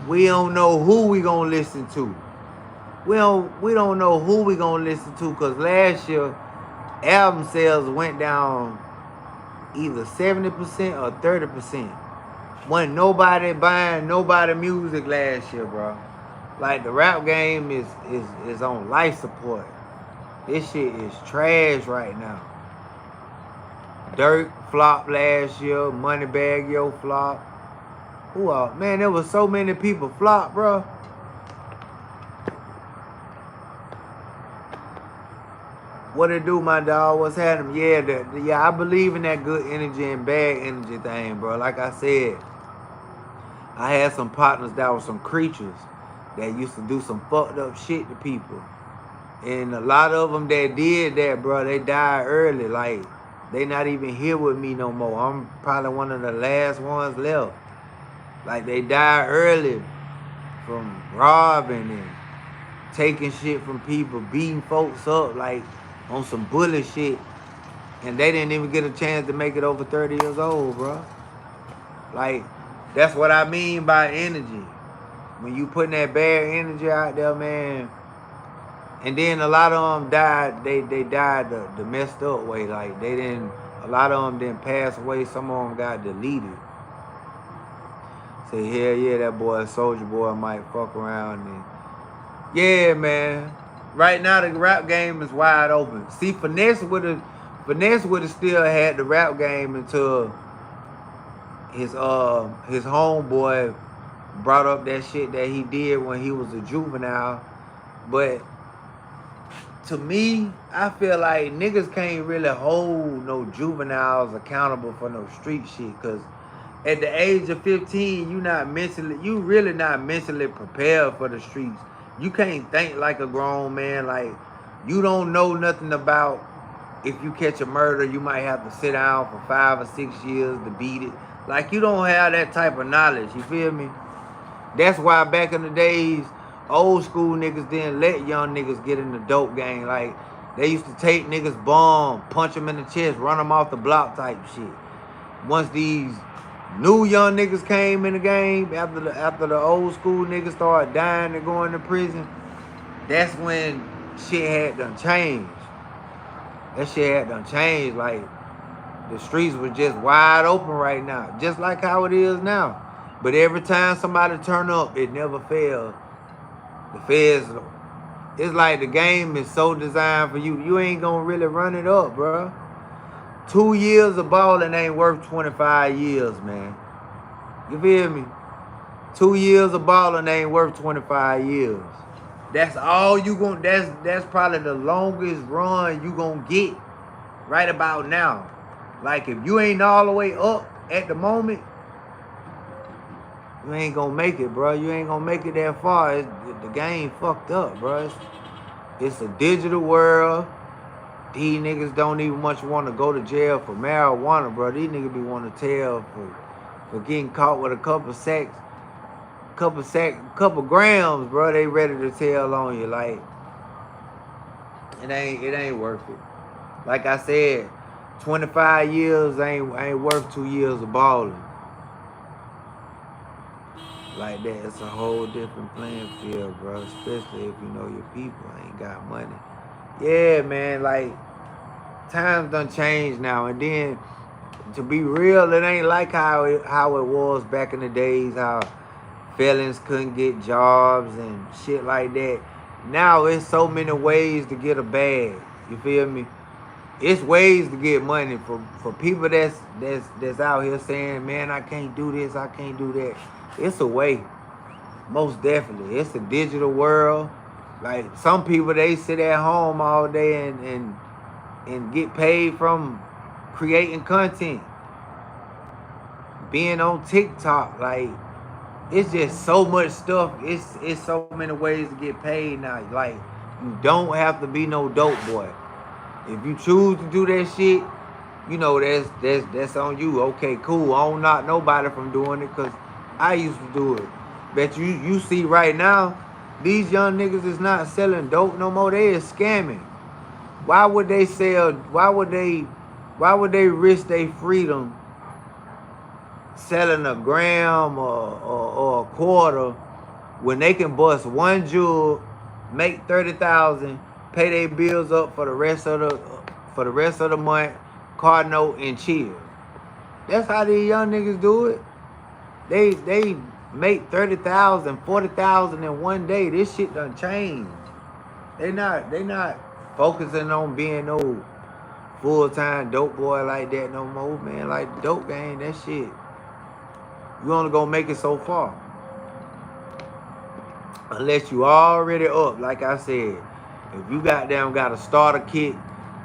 We don't know who we gonna listen to. We don't know who we gonna listen to, cause last year album sales went down either 70% or 30%. Wasn't nobody buying nobody music last year, bro. Like, the rap game is on life support. This shit is trash right now. Dirk flopped last year. Moneybagg Yo flopped. Who else? Man, there was so many people flop, bro. What it do, my dog? What's happening? Yeah, I believe in that good energy and bad energy thing, bro. Like I said, I had some partners that were some creatures that used to do some fucked up shit to people. And a lot of them that did that, bro, they died early. Like, they not even here with me no more. I'm probably one of the last ones left. Like, they died early from robbing and taking shit from people, beating folks up, like, on some bully shit. And they didn't even get a chance to make it over 30 years old, bro. Like, that's what I mean by energy. When you putting that bad energy out there, man. And then a lot of them died. They died the messed up way. Like, they didn't. A lot of them didn't pass away. Some of them got deleted. Say, hell yeah, that boy, Soldier Boy, might fuck around and yeah, man. Right now the rap game is wide open. See, Finesse would have still had the rap game until his homeboy brought up that shit that he did when he was a juvenile. But to me, I feel like niggas can't really hold no juveniles accountable for no street shit, cause at the age of 15, you really not mentally prepared for the streets. You can't think like a grown man. Like, you don't know nothing about if you catch a murder, you might have to sit down for 5 or 6 years to beat it. Like, you don't have that type of knowledge, you feel me? That's why back in the days, old school niggas didn't let young niggas get in the dope game. Like, they used to take niggas bomb, punch them in the chest, run them off the block type shit. Once these new young niggas came in the game, after the old school niggas started dying and going to prison, that's when shit had done changed. That shit had done changed. Like, the streets were just wide open right now, just like how it is now. But every time somebody turn up, it never fails. The feds, it's like the game is so designed for you. You ain't gonna really run it up, bro. 2 years of balling ain't worth 25 years, man. You feel me? 2 years of balling ain't worth 25 years. That's all you gonna, that's probably the longest run you gonna get right about now. Like, if you ain't all the way up at the moment, you ain't gonna make it, bro. You ain't gonna make it that far. The game fucked up, bro. It's a digital world. These niggas don't even much want to go to jail for marijuana, bro. These niggas be want to tell for getting caught with a couple grams, bro. They ready to tell on you. Like, it ain't worth it. Like I said, 25 years ain't worth 2 years of balling. Like that, it's a whole different playing field, bro. Especially if you know your people ain't got money. Yeah, man, like, times done changed now. And then, to be real, it ain't like how it was back in the days, how felons couldn't get jobs and shit like that. Now it's so many ways to get a bag. You feel me? It's ways to get money for people that's out here saying, man, I can't do this, I can't do that. It's a way. Most definitely. It's a digital world. Like, some people, they sit at home all day and get paid from creating content. Being on TikTok. Like, it's just so much stuff. It's so many ways to get paid now. Like, you don't have to be no dope boy. If you choose to do that shit, you know, that's on you. Okay, cool. I don't knock nobody from doing it, because I used to do it. But you see right now, these young niggas is not selling dope no more. They is scamming. Why would they sell? Why would they risk their freedom selling a gram or a quarter when they can bust one jewel, make 30,000, pay their bills up for the rest of the month, car note, and chill? That's how these young niggas do it. They make 30,000, 40,000 in one day. This shit done changed. They not focusing on being no full-time dope boy like that no more, man. Like, the dope game, that shit, you only gonna make it so far. Unless you already up, like I said. If you got a starter kit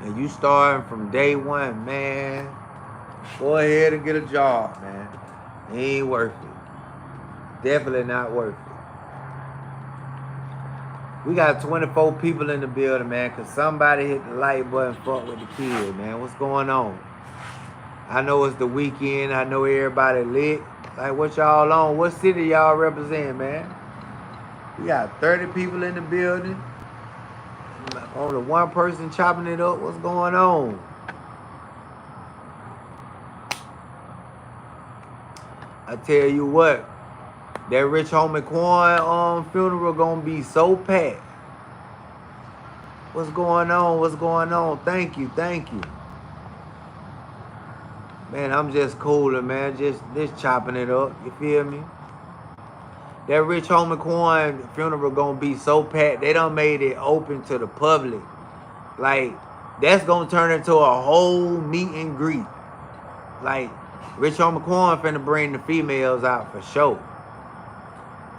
and you starting from day one, man, go ahead and get a job, man. It ain't worth it. Definitely not worth it. We got 24 people in the building, man, because somebody hit the like button, fuck with the kid, man. What's going on? I know it's the weekend. I know everybody lit. Like, what y'all on? What city y'all represent, man? We got 30 people in the building. Only one person chopping it up. What's going on? I tell you what, that rich homie Quan funeral gonna be so packed. What's going on? What's going on? Thank you, thank you. Man, I'm just cooling, man. Just chopping it up. You feel me? That rich homie Quan funeral gonna be so packed. They done made it open to the public. Like, that's gonna turn into a whole meet and greet. Like, rich homie Quan finna bring the females out for sure.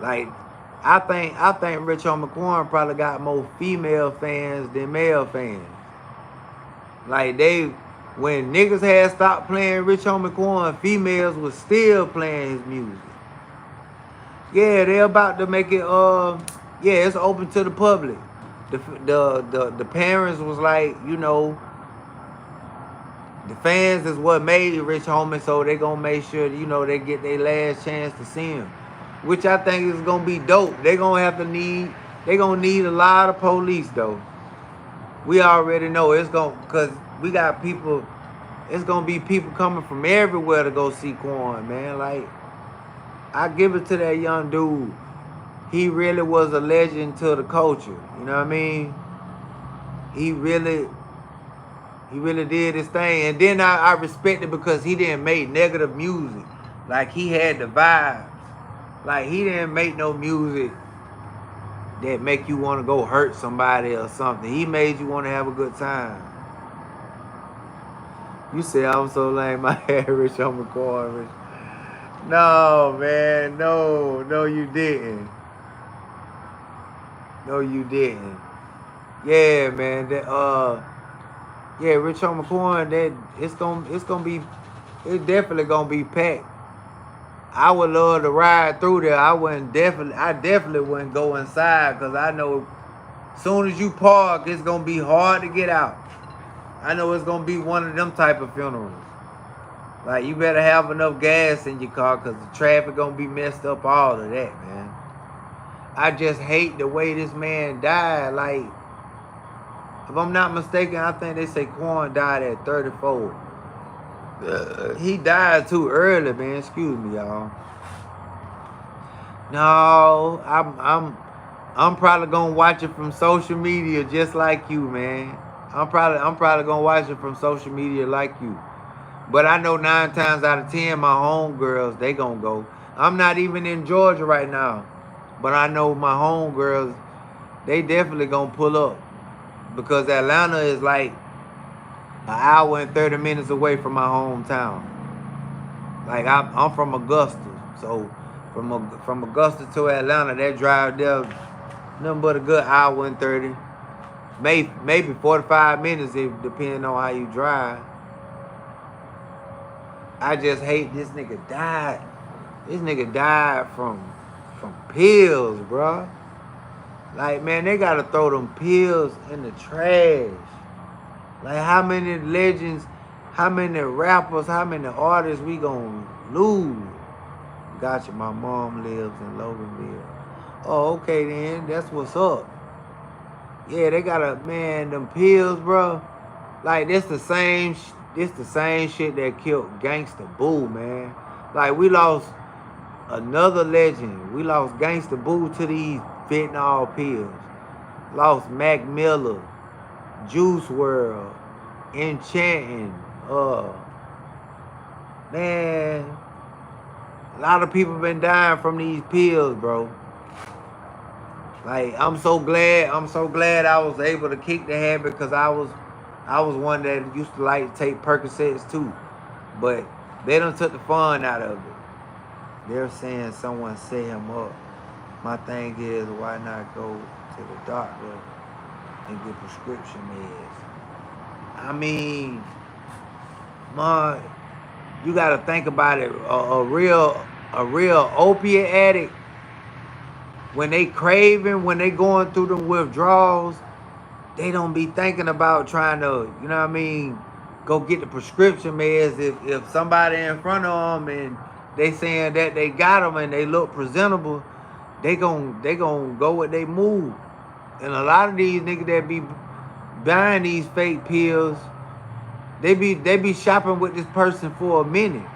Like, I think rich homie Quan probably got more female fans than male fans. Like, when niggas had stopped playing rich homie Quan, females was still playing his music. Yeah, they about to make it. Yeah, it's open to the public. The parents was like, you know, the fans is what made rich homie, so they gonna make sure, you know, they get their last chance to see him, which I think is gonna be dope. They gonna need a lot of police though. We already know it's cause we got people. It's gonna be people coming from everywhere to go see Quan, man. Like, I give it to that young dude. He really was a legend to the culture. You know what I mean? He really did his thing. And then I respect it because he didn't make negative music. Like, he had the vibes. Like, he didn't make no music that make you want to go hurt somebody or something. He made you want to have a good time. You say I'm so lame, my hair rich homie Quan rich. No, man, no, you didn't. No, you didn't. Yeah, man, yeah, rich homie Quan, it's definitely gonna be packed. I would love to ride through there. I definitely wouldn't go inside because I know as soon as you park, it's gonna be hard to get out. I know it's gonna be one of them type of funerals. Like, you better have enough gas in your car because the traffic gonna be messed up, all of that, man. I just hate the way this man died. Like, if I'm not mistaken, I think they say Quan died at 34. He died too early, man. Excuse me, y'all. No, I'm probably gonna watch it from social media just like you, man. I'm probably gonna watch it from social media like you. But I know 9 times out of 10, my homegirls, they gonna go. I'm not even in Georgia right now. But I know my homegirls, they definitely gonna pull up. Because Atlanta is like an hour and 30 minutes away from my hometown. Like, I'm from Augusta. So from Augusta to Atlanta, that drive there, nothing but a good hour and 30. Maybe 45 minutes, depending on how you drive. I just hate this nigga died. This nigga died from pills, bro. Like, man, they gotta throw them pills in the trash. Like, how many legends, how many rappers, how many artists we gonna lose? Gotcha, my mom lives in Loganville. Oh, okay then, that's what's up. Yeah, they gotta, man, them pills, bro. Like, this the same shit that killed Gangsta Boo, man. Like, we lost another legend. We lost Gangsta Boo to these fentanyl pills. Lost Mac Miller, Juice WRLD, Enchanting. Man, a lot of people been dying from these pills, bro. Like, I'm so glad I was able to kick the habit because I was one that used to like to take Percocets too. But they done took the fun out of it. They're saying someone set him up. My thing is, why not go to the doctor and get prescription meds? I mean, man, you gotta think about it. A real opiate addict, when they craving, when they going through them withdrawals, they don't be thinking about trying to, you know what I mean, go get the prescription meds. If somebody in front of them and they saying that they got them and they look presentable, they gon' go with they move. And a lot of these niggas that be buying these fake pills, they be shopping with this person for a minute.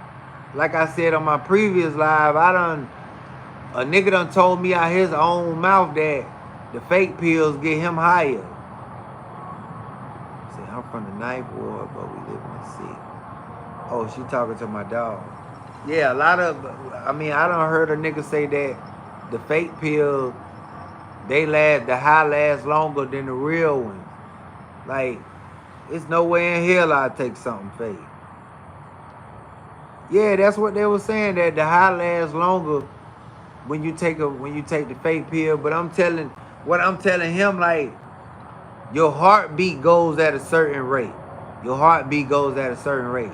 like I said on my previous live, a nigga done told me out his own mouth that the fake pills get him higher. See, I'm from the 9th ward, but we live in the 6th. Oh, she talking to my dog. Yeah, I done heard a nigga say that the fake pills, the high last longer than the real ones. Like, it's no way in hell I'd take something fake. Yeah, that's what they were saying, that the high lasts longer when you take the fake pill. But I'm telling him, like, your heartbeat goes at a certain rate. Your heartbeat goes at a certain rate.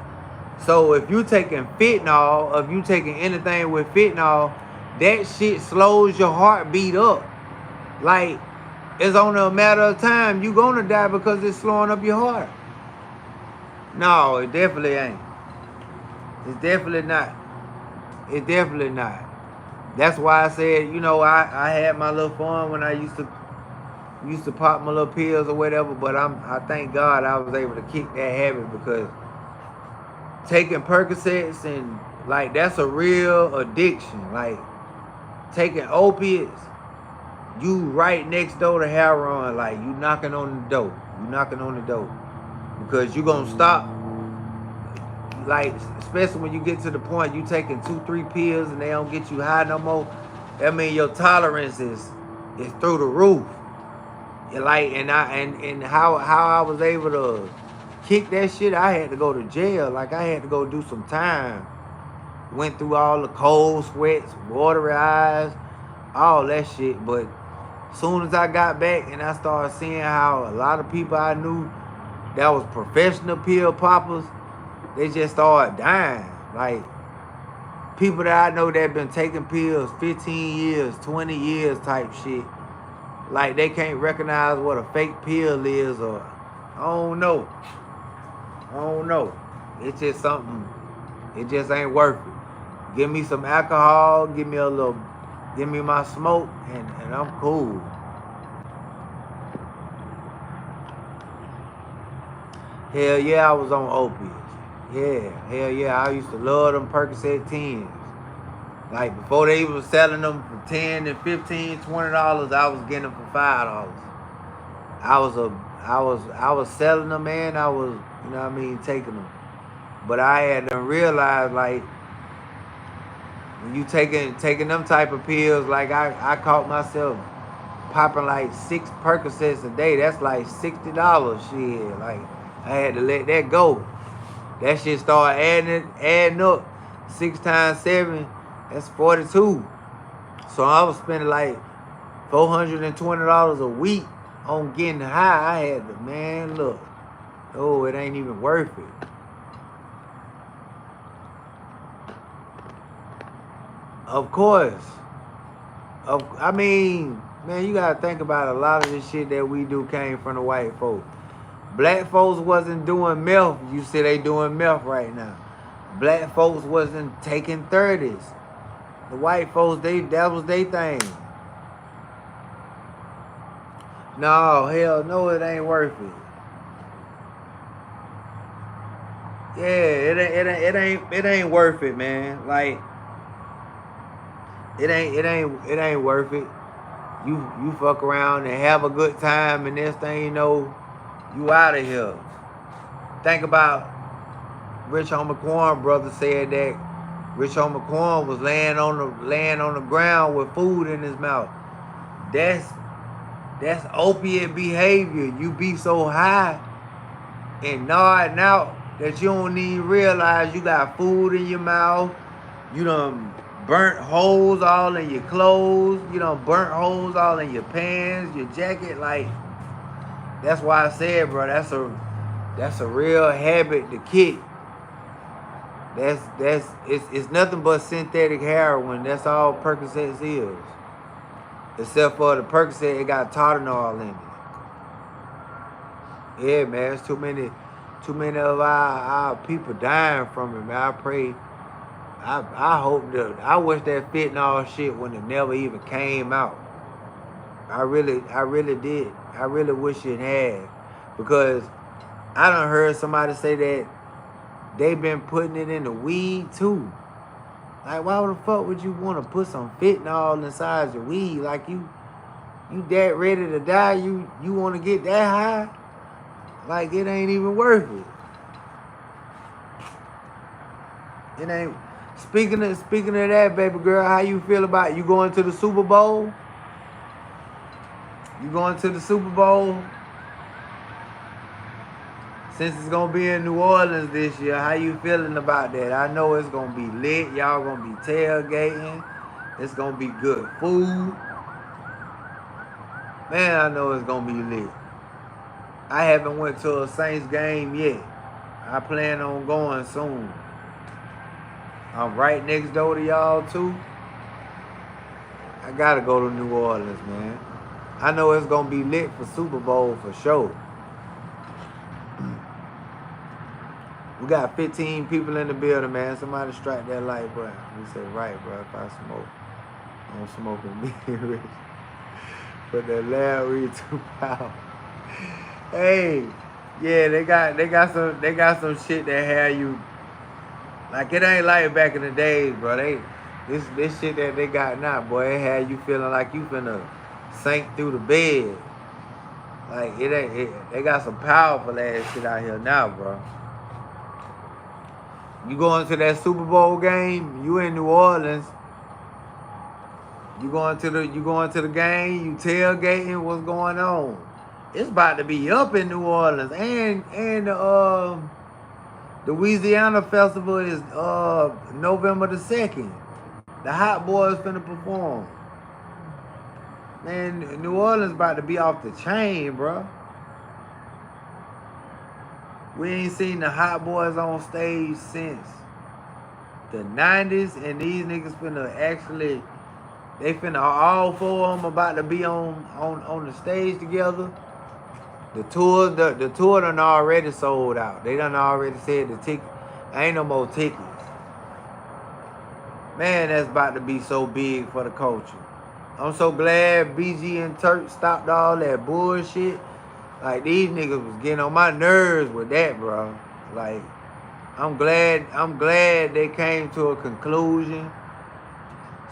So if you taking fentanyl, if you taking anything with fentanyl, that shit slows your heartbeat up. Like, it's only a matter of time you gonna die because it's slowing up your heart. No, it definitely ain't. It's definitely not. It's definitely not. That's why I said, I had my little fun when I used to pop my little pills or whatever, but I thank God I was able to kick that habit, because taking Percocets and, like, that's a real addiction. Like, taking opiates, you right next door to heroin. Like, you knocking on the door. You knocking on the door. Because you gonna stop. Like, especially when you get to the point you taking 2-3 pills and they don't get you high no more. That means your tolerance is through the roof. Like, and how I was able to kick that shit, I had to go to jail. Like, I had to go do some time. Went through all the cold sweats, watery eyes, all that shit. But as soon as I got back and I started seeing how a lot of people I knew that was professional pill poppers, they just started dying. Like, people that I know that been taking pills 15 years, 20 years type shit. Like, they can't recognize what a fake pill is, or I don't know. It's just something, it just ain't worth it. Give me some alcohol, give me my smoke, and I'm cool. Hell yeah, I was on opiates. Yeah, hell yeah, I used to love them Percocet 10s. Like, before they even selling them for $10 and $15, $20, I was getting them for $5. I was selling them, and I was, taking them. But I had to realize, like, when you taking them type of pills, like, I caught myself popping like 6 Percocets a day. That's like $60 shit. Like, I had to let that go. That shit started adding up. 6 times 7, that's 42. So I was spending like $420 a week on getting high. I had to, man, look. Oh, it ain't even worth it. Of course. I mean, man, you gotta think about a lot of this shit that we do came from the white folks. Black folks wasn't doing meth. You see they doing meth right now. Black folks wasn't taking 30s. The white folks, that was their thing. No, hell no, it ain't worth it. Yeah, it ain't worth it, man. Like, it ain't worth it. You fuck around and have a good time, and next thing you know, you out of here. Think about Rich Homie Quan brother said that Rich Homie Quan was laying on the ground with food in his mouth. That's opiate behavior. You be so high and nodding out that you don't even realize you got food in your mouth. You done burnt holes all in your clothes. You done burnt holes all in your pants, your jacket. Like, that's why I said, bro, that's a real habit to kick. It's nothing but synthetic heroin. That's all Percocets is. Except for the Percocet, it got Tylenol in it. Yeah, man, it's too many of our people dying from it, man. I pray. I hope that, I wish that fentanyl shit wouldn't have never even came out. I really did. I really wish it had. Because I done heard somebody say that they've been putting it in the weed too. Like, why the fuck would you want to put some fentanyl inside your weed? Like, you that ready to die? You want to get that high? Like, it ain't even worth it. It ain't. Speaking of that, baby girl, how you feel about you going to the Super Bowl? You going to the Super Bowl? Since it's gonna be in New Orleans this year, how you feeling about that? I know it's gonna be lit. Y'all gonna be tailgating. It's gonna be good food. Man, I know it's gonna be lit. I haven't went to a Saints game yet. I plan on going soon. I'm right next door to y'all too. I gotta go to New Orleans, man. I know it's gonna be lit for Super Bowl for sure. We got 15 people in the building, man. Somebody strike that light, bro. We said, right, bro. If I smoke, I don't smoke with me, Rich. But that loud read too powerful. Hey, yeah, they got some shit that have you. Like, it ain't like back in the days, bro. This shit that they got now, boy, it had you feeling like you finna sink through the bed. Like, they got some powerful ass shit out here now, bro. You going to that Super Bowl game, you in New Orleans. You going to the game, you tailgating, what's going on? It's about to be up in New Orleans. And the Louisiana Festival is November the 2nd. The Hot Boys finna perform. Man, New Orleans about to be off the chain, bro. We ain't seen the Hot Boys on stage since the 90s, and these niggas finna actually, they finna, all four of them about to be on the stage together. The tour done already sold out. They done already said the ticket, ain't no more tickets. Man, that's about to be so big for the culture. I'm so glad BG and Turk stopped all that bullshit. Like, these niggas was getting on my nerves with that, bro. Like, I'm glad they came to a conclusion.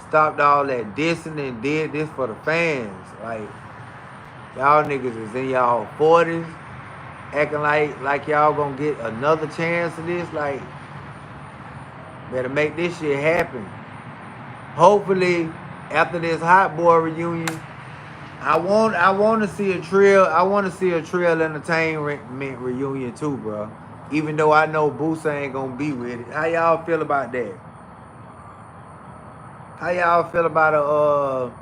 Stopped all that dissing and did this for the fans. Like, y'all niggas is in y'all 40s, acting like y'all gonna get another chance of this. Like, better make this shit happen. Hopefully, after this Hot Boy reunion, I want to see a Trill. I want to see a Trill Entertainment reunion too, bro. Even though I know Boosie ain't gonna be with it. How y'all feel about that? How y'all feel about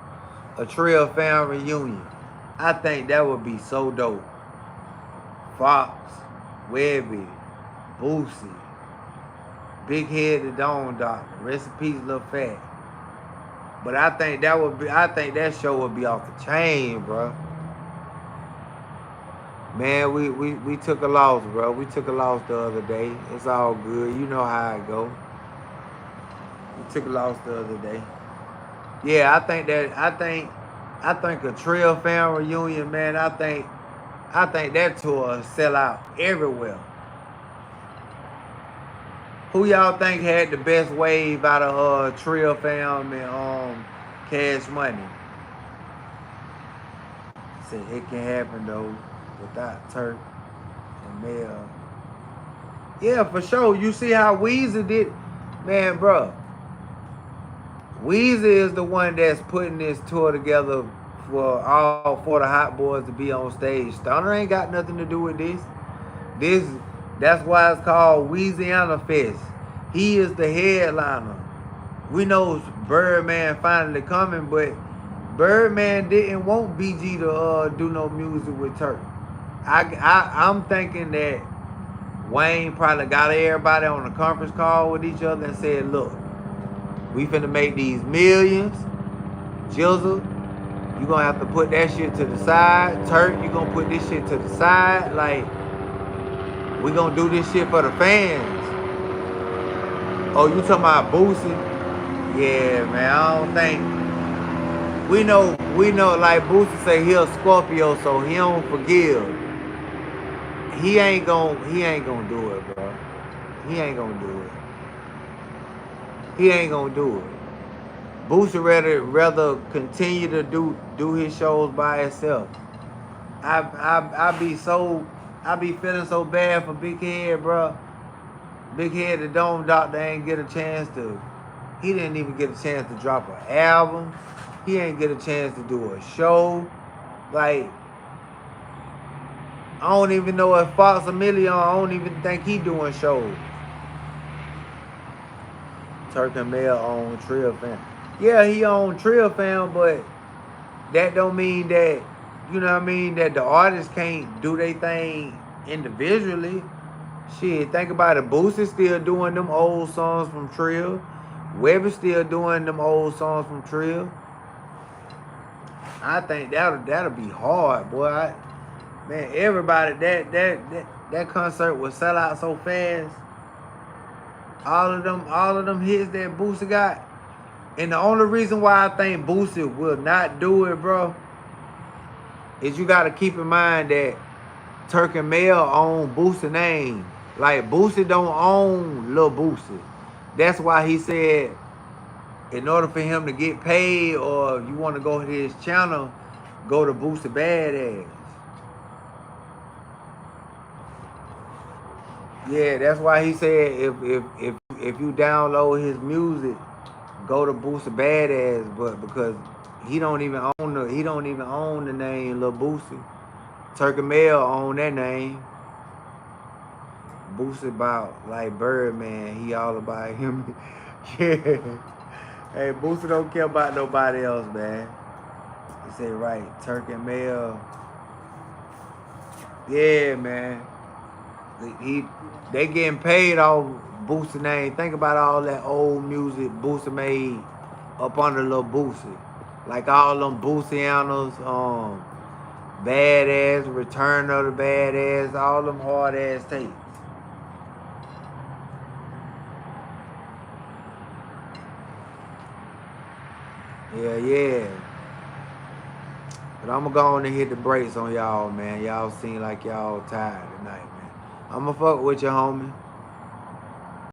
a Trill fan reunion? I think that would be so dope. Fox, Webby, Boosie, Big Head the Dawn Doctor, rest in peace, Lil Fat. But I think that show would be off the chain, bro. Man, we took a loss, bro. We took a loss the other day. It's all good. You know how it go. We took a loss the other day. Yeah, I think a Trill fan reunion, man. I think that tour will sell out everywhere. Who y'all think had the best wave out of Trill fam and Cash Money? Say it can happen though without Turk and Mel. Yeah, for sure. You see how Weezy did, man, bro. Weezy is the one that's putting this tour together for all four of the Hot Boys to be on stage. Stunner ain't got nothing to do with this. That's why it's called Louisiana Fest. He is the headliner. We know Birdman finally coming, but Birdman didn't want BG to do no music with Turk. I'm thinking that Wayne probably got everybody on a conference call with each other and said, look, we finna make these millions. Jizzle, you gonna have to put that shit to the side. Turk, you gonna put this shit to the side. Like, we gonna do this shit for the fans. Oh, you talking about Boosie? Yeah, man, I don't think. We know, like Boosie say he a Scorpio, so he don't forgive. He ain't gonna do it, bro. He ain't gonna do it. He ain't gonna do it. Boosie rather continue to do his shows by himself. I be feeling so bad for Big Head, bro. Big Head, the Dome Doctor ain't get a chance to. He didn't even get a chance to drop an album. He ain't get a chance to do a show. Like, I don't even know if Fox Emilio, I don't even think he doing shows. Turk and Mel on Trill Fam. Yeah, he on Trill Fam, but that don't mean that, you know what I mean, that the artists can't do their thing individually. Shit, think about it. Boosie's still doing them old songs from Trill. Weber's still doing them old songs from Trill. I think that'll be hard, boy. Man, everybody, that concert will sell out so fast. All of them hits that Boosie got. And the only reason why I think Boosie will not do it, bro, is you gotta keep in mind that Turk and Mel own Boosie name. Like, Boosie don't own Lil Boosie. That's why he said, in order for him to get paid, or you want to go to his channel, go to Boosie Badass. Yeah, that's why he said if you download his music, go to Boosie Badass. But because he don't even own the name Lil Boosie. Turk and Mel own that name. Boosie about like Birdman. He all about him. Yeah. Hey, Boosie don't care about nobody else, man. He said right, Turk and Mel. Yeah, man. They getting paid off Boosie name. Think about all that old music Boosie made up under Lil Boosie. Like all them Boosianos, Badass, Return of the Badass, all them hard ass tapes. Yeah. But I'm gonna go on and hit the brakes on y'all, man. Y'all seem like y'all tired tonight, man. I'm gonna fuck with you, homie.